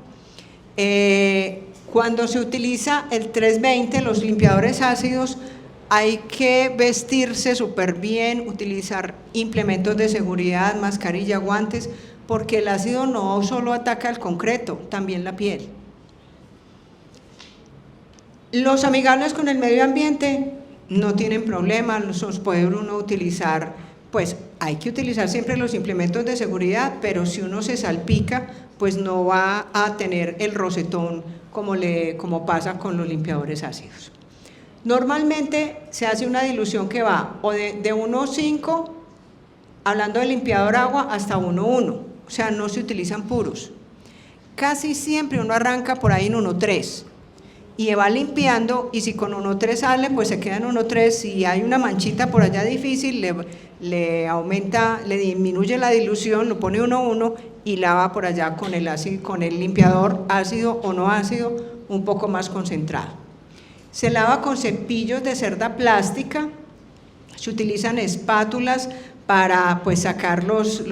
Cuando se utiliza el 320, los limpiadores ácidos, hay que vestirse súper bien, utilizar implementos de seguridad, mascarilla, guantes, porque el ácido no solo ataca el concreto, también la piel. Los amigables con el medio ambiente no tienen problema, los puede uno utilizar, pues hay que utilizar siempre los implementos de seguridad, pero si uno se salpica, pues no va a tener el rosetón como pasa con los limpiadores ácidos. Normalmente se hace una dilución que va o de 1,5, hablando del limpiador agua, hasta 1,1, o sea, no se utilizan puros. Casi siempre uno arranca por ahí en 1,3. y va limpiando, y si con 1.3 sale, pues se queda en 1.3. Si hay una manchita por allá difícil, le aumenta, le disminuye la dilución, lo pone 1.1 y lava por allá con el ácido, con el limpiador ácido o no ácido un poco más concentrado. Se lava con cepillos de cerda plástica, se utilizan espátulas para pues sacar los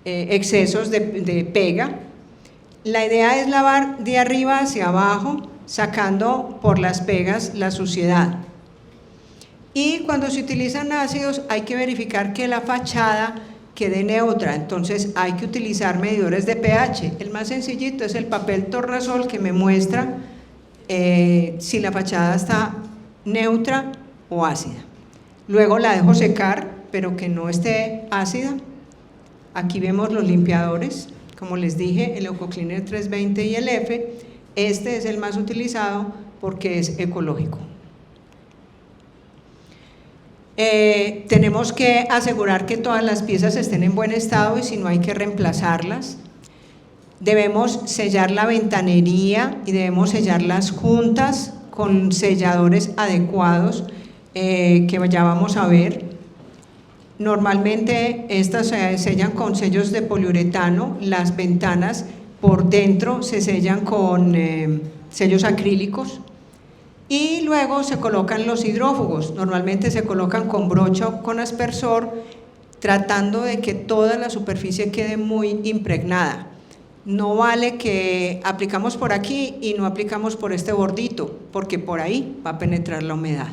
excesos de pega. La idea es lavar de arriba hacia abajo, sacando por las pegas la suciedad. Y cuando se utilizan ácidos hay que verificar que la fachada quede neutra, entonces hay que utilizar medidores de pH. El más sencillito es el papel tornasol, que me muestra si la fachada está neutra o ácida. Luego la dejo secar, pero que no esté ácida. Aquí vemos los limpiadores, como les dije, el EcoCleaner 320 y el F. Este es el más utilizado porque es ecológico. Tenemos que asegurar que todas las piezas estén en buen estado y si no hay que reemplazarlas. Debemos sellar la ventanería y debemos sellar las juntas con selladores adecuados que ya vamos a ver. Normalmente estas se sellan con sellos de poliuretano, las ventanas por dentro se sellan con sellos acrílicos y luego se colocan los hidrófugos. Normalmente se colocan con brocha o con aspersor, tratando de que toda la superficie quede muy impregnada. No vale que aplicamos por aquí y no aplicamos por este bordito, porque por ahí va a penetrar la humedad.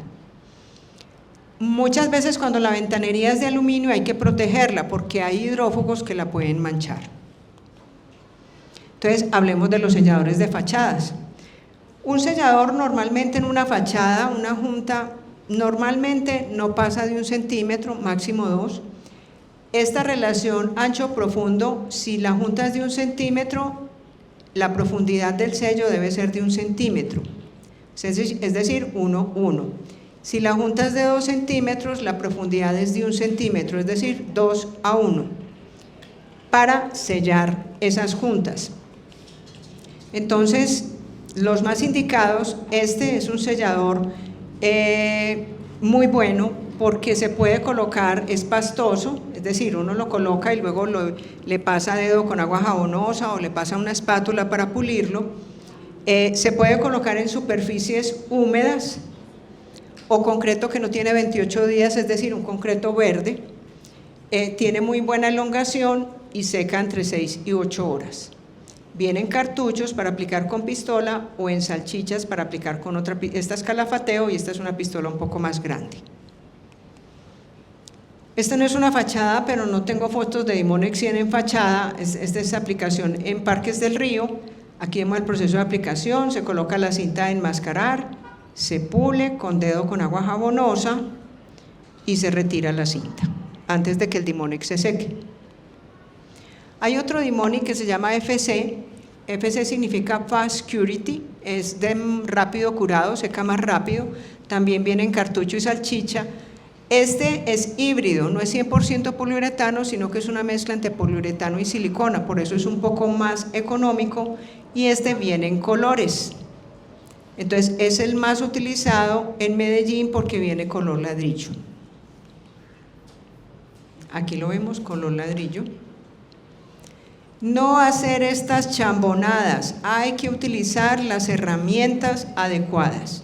Muchas veces cuando la ventanería es de aluminio hay que protegerla porque hay hidrófugos que la pueden manchar. Entonces hablemos de los selladores de fachadas. Un sellador normalmente en una fachada, una junta, normalmente no pasa de 1 centímetro, máximo 2. Esta relación ancho-profundo, si la junta es de 1 centímetro, la profundidad del sello debe ser de 1 centímetro, es decir, 1, 1. Si la junta es de 2 centímetros, la profundidad es de 1 centímetro, es decir, 2 a 1, para sellar esas juntas. Entonces, los más indicados, este es un sellador muy bueno porque se puede colocar, es pastoso, es decir, uno lo coloca y luego le pasa dedo con agua jabonosa o le pasa una espátula para pulirlo. Se puede colocar en superficies húmedas o concreto que no tiene 28 días, es decir, un concreto verde. Tiene muy buena elongación y seca entre 6 y 8 horas. Vienen cartuchos para aplicar con pistola o en salchichas para aplicar con otra. Esta es calafateo y esta es una pistola un poco más grande. Esta no es una fachada, pero no tengo fotos de Dimonex 100 en fachada. Esta es aplicación en Parques del Río. Aquí vemos el proceso de aplicación, se coloca la cinta de enmascarar, se pule con dedo con agua jabonosa y se retira la cinta antes de que el Dimonex se seque. Hay otro Dimonex que se llama FC. FC significa Fast Curity, es de rápido curado, seca más rápido. También viene en cartucho y salchicha. Este es híbrido, no es 100% poliuretano, sino que es una mezcla entre poliuretano y silicona, por eso es un poco más económico, y este viene en colores. Entonces es el más utilizado en Medellín porque viene color ladrillo. Aquí lo vemos, color ladrillo. No hacer estas chambonadas, hay que utilizar las herramientas adecuadas.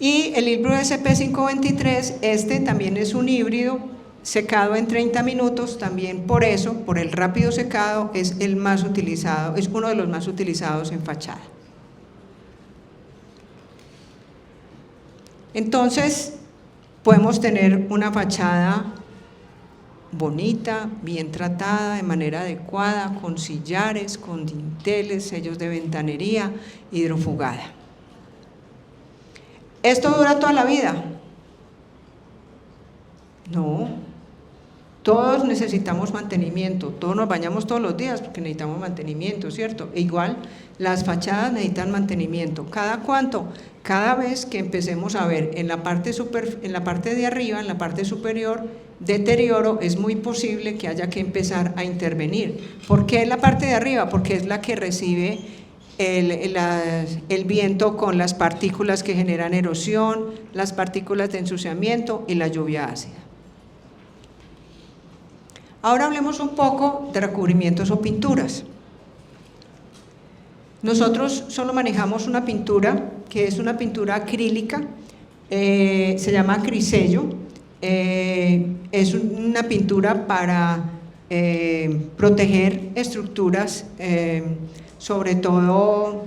Y el Ilbru SP523, este también es un híbrido, secado en 30 minutos, también por eso, por el rápido secado, es el más utilizado, es uno de los más utilizados en fachada. Entonces, podemos tener una fachada bonita, bien tratada, de manera adecuada, con sillares, con dinteles, sellos de ventanería, hidrofugada. ¿Esto dura toda la vida? No, todos necesitamos mantenimiento, todos nos bañamos todos los días porque necesitamos mantenimiento, ¿cierto? E igual las fachadas necesitan mantenimiento. ¿Cada cuánto? Cada vez que empecemos a ver en la parte de arriba, en la parte superior, deterioro, es muy posible que haya que empezar a intervenir. ¿Por qué la parte de arriba? Porque es la que recibe el viento con las partículas que generan erosión, las partículas de ensuciamiento y la lluvia ácida. Ahora hablemos un poco de recubrimientos o pinturas. Nosotros solo manejamos una pintura que es una pintura acrílica, se llama acrisello, es una pintura para proteger estructuras, sobre todo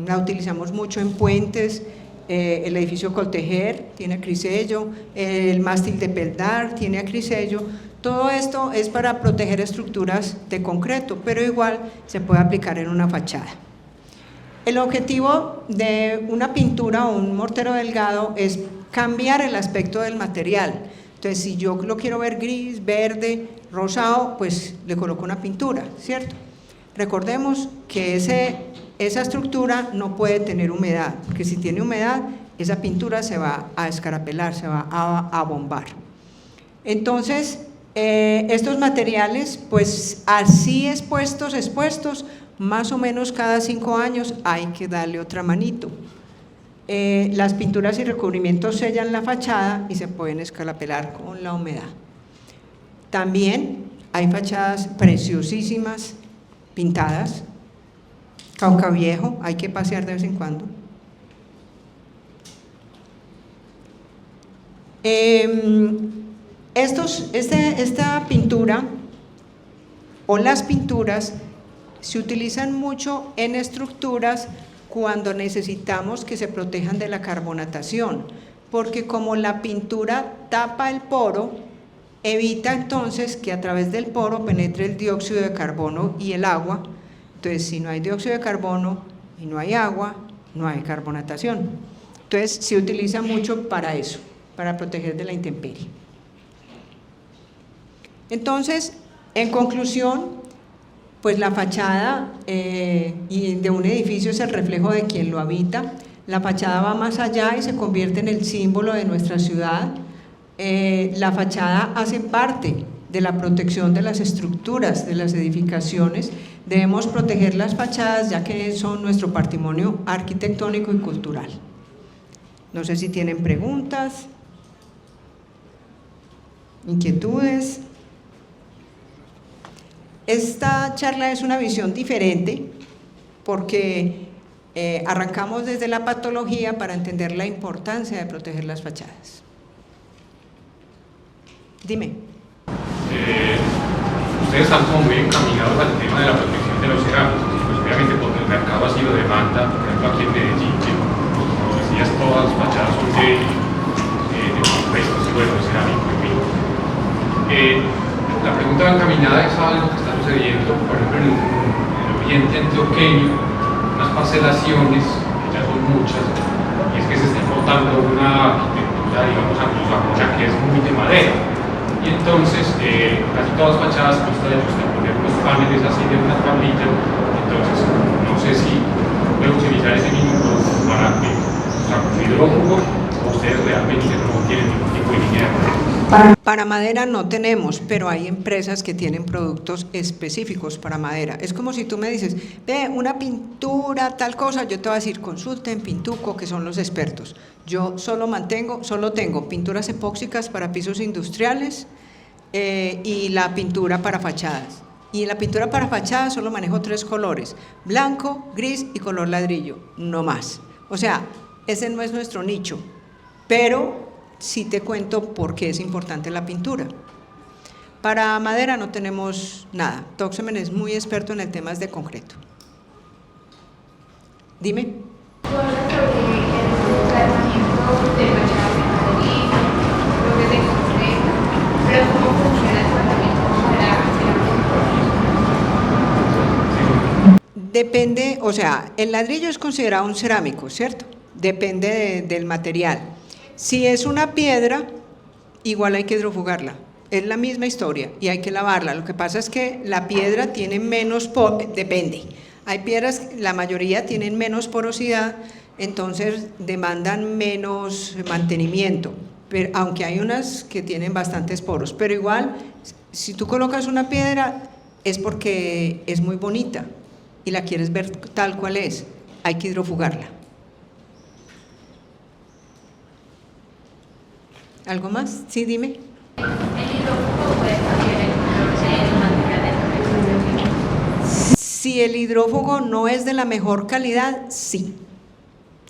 la utilizamos mucho en puentes, el edificio Coltejer tiene acrisello, el mástil de Peldar tiene acrisello. Todo esto es para proteger estructuras de concreto, pero igual se puede aplicar en una fachada. El objetivo de una pintura o un mortero delgado es cambiar el aspecto del material. Entonces, si yo lo quiero ver gris, verde, rosado, pues le coloco una pintura, ¿cierto? Recordemos que esa estructura no puede tener humedad, porque si tiene humedad, esa pintura se va a escarapelar, se va a bombar. Entonces, estos materiales, pues así expuestos, más o menos cada 5 años hay que darle otra manito. Las pinturas y recubrimientos sellan la fachada y se pueden escarapelar con la humedad. También hay fachadas preciosísimas, pintadas, Cauca Viejo, hay que pasear de vez en cuando. Esta pintura o las pinturas se utilizan mucho en estructuras cuando necesitamos que se protejan de la carbonatación, porque como la pintura tapa el poro, evita entonces que a través del poro penetre el dióxido de carbono y el agua. Entonces, si no hay dióxido de carbono y no hay agua, no hay carbonatación. Entonces, se utiliza mucho para eso, para proteger de la intemperie. Entonces, en conclusión, pues la fachada de un edificio es el reflejo de quien lo habita. La fachada va más allá y se convierte en el símbolo de nuestra ciudad. La fachada hace parte de la protección de las estructuras, de las edificaciones. Debemos proteger las fachadas ya que son nuestro patrimonio arquitectónico y cultural. No sé si tienen preguntas, inquietudes. Esta charla es una visión diferente porque arrancamos desde la patología para entender la importancia de proteger las fachadas. Dime. Ustedes están como muy encaminados al tema de la protección de los cerámicos, pues obviamente porque el mercado ha sido demanda, por ejemplo aquí en Medellín, que como decías, todas las fachadas son de compuestos, suelo, cerámico, en fin. La pregunta encaminada es a algo que está sucediendo, por ejemplo, en el oriente antioqueño, unas parcelaciones, que ya son muchas, y es que se está importando una arquitectura, digamos, anglosajona, que es muy de madera. Y entonces, casi todas las fachadas constan de poner unos paneles así de una tablilla. Entonces, no sé si puedo utilizar ese minuto para que, hidrófugo, o ustedes realmente no tienen ningún tipo de línea de producto. Para madera no tenemos, pero hay empresas que tienen productos específicos para madera. Es como si tú me dices, ve, una pintura, tal cosa, yo te voy a decir, consulten Pintuco, que son los expertos. Yo solo tengo pinturas epóxicas para pisos industriales y la pintura para fachadas. Y en la pintura para fachadas solo manejo 3 colores, blanco, gris y color ladrillo, no más. O sea, ese no es nuestro nicho, pero sí te cuento por qué es importante la pintura. Para madera no tenemos nada. Toxemen es muy experto en el tema de concreto. Dime. De fachadas en Madrid, bloques de concreto, pero ¿cómo funciona el tratamiento para cerámico? Depende, o sea, el ladrillo es considerado un cerámico, ¿cierto? Depende del material. Si es una piedra, igual hay que hidrofugarla. Es la misma historia y hay que lavarla. Lo que pasa es que la piedra tiene menos, depende. Hay piedras, la mayoría tienen menos porosidad, entonces demandan menos mantenimiento, pero, aunque hay unas que tienen bastantes poros, pero igual, si tú colocas una piedra es porque es muy bonita y la quieres ver tal cual es, hay que hidrofugarla. ¿Algo más? Sí, dime. El hidrófugo puede cambiar el color del material. Si el hidrófugo no es de la mejor calidad, sí.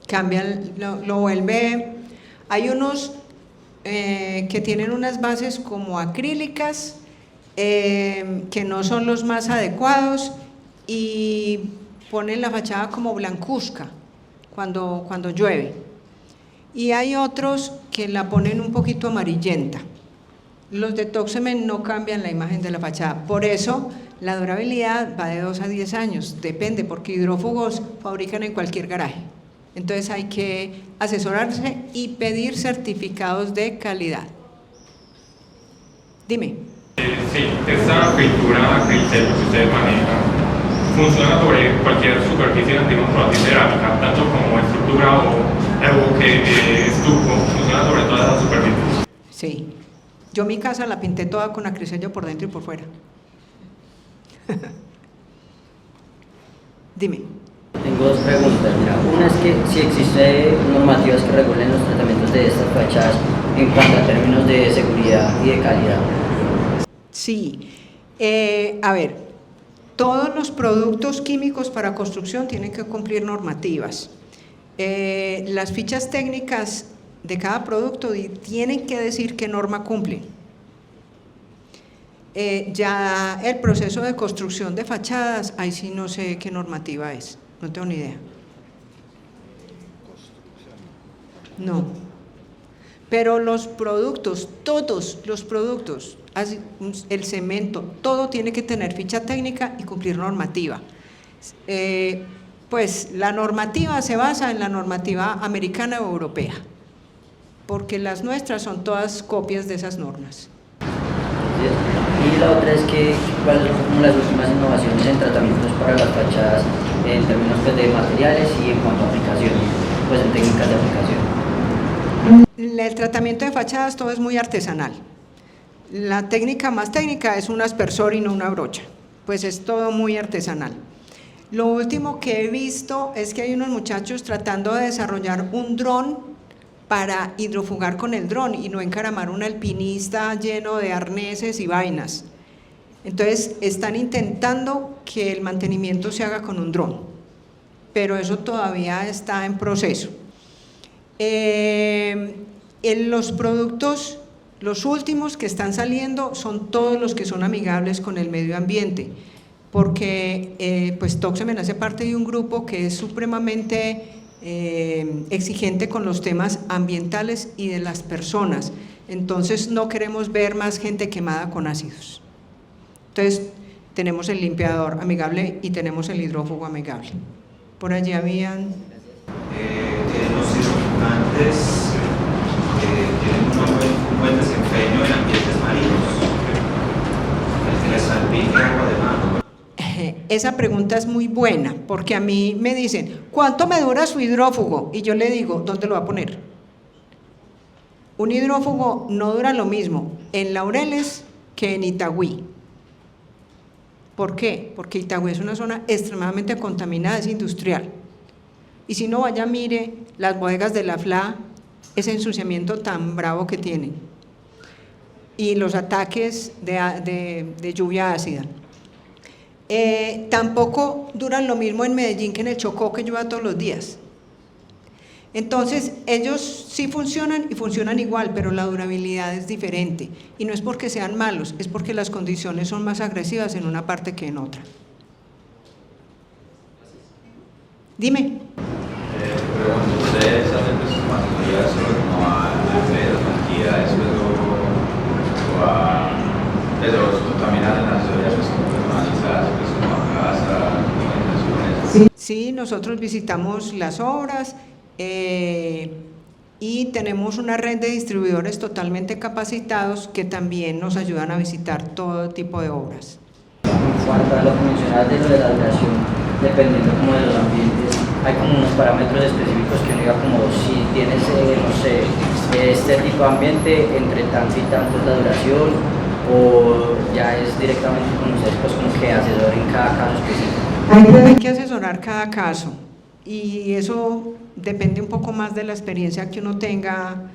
Cambia, lo vuelve. Hay unos que tienen unas bases como acrílicas, que no son los más adecuados y ponen la fachada como blancuzca cuando llueve. Y hay otros que la ponen un poquito amarillenta. Los de Toxemen no cambian la imagen de la fachada, por eso la durabilidad va de 2 a 10 años, depende, porque hidrófugos fabrican en cualquier garaje. Entonces hay que asesorarse y pedir certificados de calidad. Dime. Sí, esta pintura acrílica que ustedes manejan funciona sobre cualquier superficie antimacroal de cerámica, tanto como estructura o estuco, funciona sobre todas las superficies. Sí, yo mi casa la pinté toda con acrisello por dentro y por fuera. Dime. Tengo dos preguntas. Mira, una es que si existen normativas que regulen los tratamientos de estas fachadas en cuanto a términos de seguridad y de calidad. Sí, a ver, todos los productos químicos para construcción tienen que cumplir normativas. Las fichas técnicas de cada producto tienen que decir qué norma cumplen. Ya el proceso de construcción de fachadas, ahí sí no sé qué normativa es, no tengo ni idea. No, pero los productos, todos los productos, el cemento, todo tiene que tener ficha técnica y cumplir normativa. Pues la normativa se basa en la normativa americana o europea, porque las nuestras son todas copias de esas normas. Y la otra es que cuáles son como las últimas innovaciones en tratamientos para las fachadas en términos pues, de materiales y en cuanto a aplicación, pues en técnicas de aplicación. El tratamiento de fachadas todo es muy artesanal. La técnica más técnica es un aspersor y no una brocha, pues es todo muy artesanal. Lo último que he visto es que hay unos muchachos tratando de desarrollar un dron para hidrofugar con el dron y no encaramar un alpinista lleno de arneses y vainas. Entonces están intentando que el mantenimiento se haga con un dron, pero eso todavía está en proceso. En los productos, los últimos que están saliendo son todos los que son amigables con el medio ambiente, porque pues Toxemen hace parte de un grupo que es supremamente exigente con los temas ambientales y de las personas. Entonces no queremos ver más gente quemada con ácidos. Entonces tenemos el limpiador amigable y tenemos el hidrófugo amigable. Por allí habían… los hidrofugantes tienen un buen desempeño en ambientes marinos, el que les salpique agua de mar. Esa pregunta es muy buena, porque a mí me dicen, ¿cuánto me dura su hidrófugo? Y yo le digo, ¿dónde lo va a poner? Un hidrófugo no dura lo mismo en Laureles que en Itagüí. ¿Por qué? Porque Itagüí es una zona extremadamente contaminada, es industrial. Y si no, vaya, mire las bodegas de la FLA, ese ensuciamiento tan bravo que tienen. Y los ataques de lluvia ácida. Tampoco duran lo mismo en Medellín que en el Chocó, que llueve todos los días. Entonces ellos sí funcionan y funcionan igual, pero la durabilidad es diferente y no es porque sean malos, es porque las condiciones son más agresivas en una parte que en otra. Dime. Pero ustedes hacen sus mayorías solo como a empresas, entidades, o a eso, también hacen las teorías personalizadas, pues como a casa, organizaciones. Sí, nosotros visitamos las obras y tenemos una red de distribuidores totalmente capacitados que también nos ayudan a visitar todo tipo de obras. En cuanto a lo que mencionabas de lo de la duración, dependiendo como de los ambientes, hay como unos parámetros específicos que uno diga como si tienes, no sé, este tipo de ambiente, entre tanto y tanto es la duración, o ya es directamente con ustedes pues como que asesoren cada caso específico. Hay que asesorar cada caso y eso depende un poco más de la experiencia que uno tenga,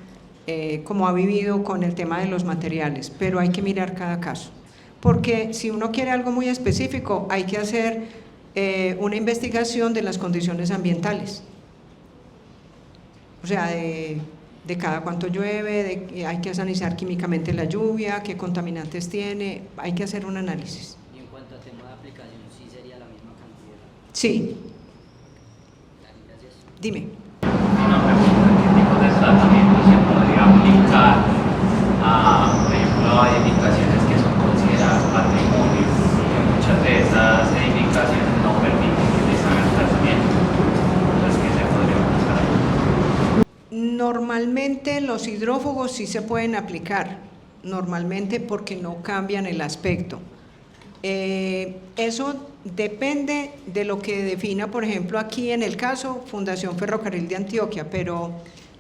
como ha vivido con el tema de los materiales, pero hay que mirar cada caso, porque si uno quiere algo muy específico hay que hacer una investigación de las condiciones ambientales, o sea, de cada cuánto llueve, hay que analizar químicamente la lluvia, qué contaminantes tiene, hay que hacer un análisis. Y en cuanto a tema de aplicación, ¿sí sería la misma cantidad? Sí. Gracias. Dime. Una pregunta, ¿qué tipo de tratamiento se podría aplicar a, por ejemplo, a edificaciones que son consideradas patrimonio? Que muchas de esas edificaciones no permiten que les hagan tratamiento. Entonces, ¿qué se podría aplicar? Normalmente los hidrófugos sí se pueden aplicar, normalmente porque no cambian el aspecto. Eso depende de lo que defina, por ejemplo, aquí en el caso Fundación Ferrocarril de Antioquia, pero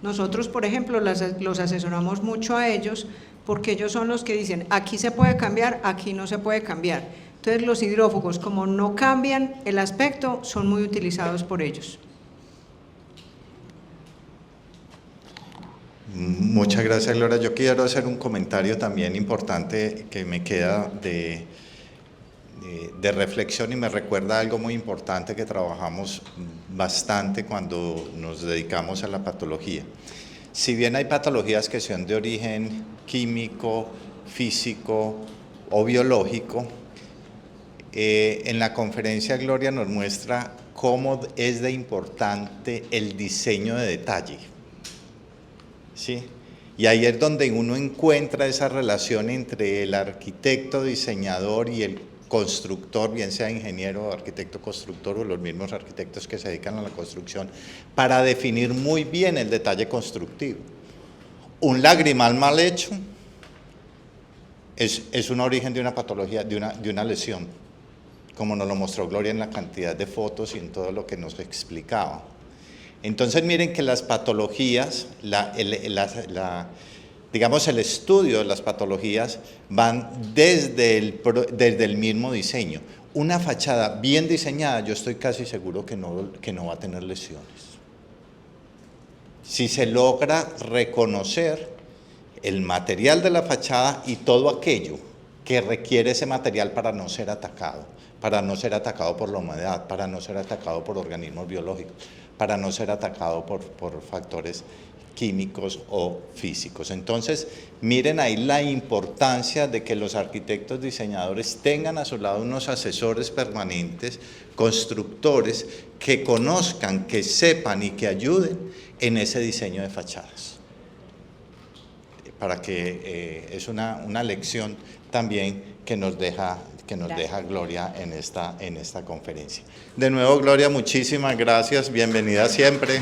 nosotros, por ejemplo, los asesoramos mucho a ellos porque ellos son los que dicen aquí se puede cambiar, aquí no se puede cambiar. Entonces los hidrófugos, como no cambian el aspecto, son muy utilizados por ellos. Muchas gracias, Gloria. Yo quiero hacer un comentario también importante que me queda de reflexión y me recuerda algo muy importante que trabajamos bastante cuando nos dedicamos a la patología. Si bien hay patologías que son de origen químico, físico o biológico, en la conferencia Gloria nos muestra cómo es de importante el diseño de detalle. ¿Sí? Y ahí es donde uno encuentra esa relación entre el arquitecto, diseñador y el constructor, bien sea ingeniero, arquitecto, constructor o los mismos arquitectos que se dedican a la construcción, para definir muy bien el detalle constructivo. Un lagrimal mal hecho es un origen de una patología, de una lesión, como nos lo mostró Gloria en la cantidad de fotos y en todo lo que nos explicaba. Entonces miren que las patologías, digamos el estudio de las patologías van desde el mismo diseño. Una fachada bien diseñada, yo estoy casi seguro que no va a tener lesiones. Si se logra reconocer el material de la fachada y todo aquello que requiere ese material para no ser atacado por la humedad, para no ser atacado por organismos biológicos, para no ser atacado por factores químicos o físicos. Entonces, miren ahí la importancia de que los arquitectos diseñadores tengan a su lado unos asesores permanentes, constructores, que conozcan, que sepan y que ayuden en ese diseño de fachadas. Para que es una lección también que nos deja Gloria en esta conferencia. De nuevo, Gloria, muchísimas gracias, bienvenida siempre.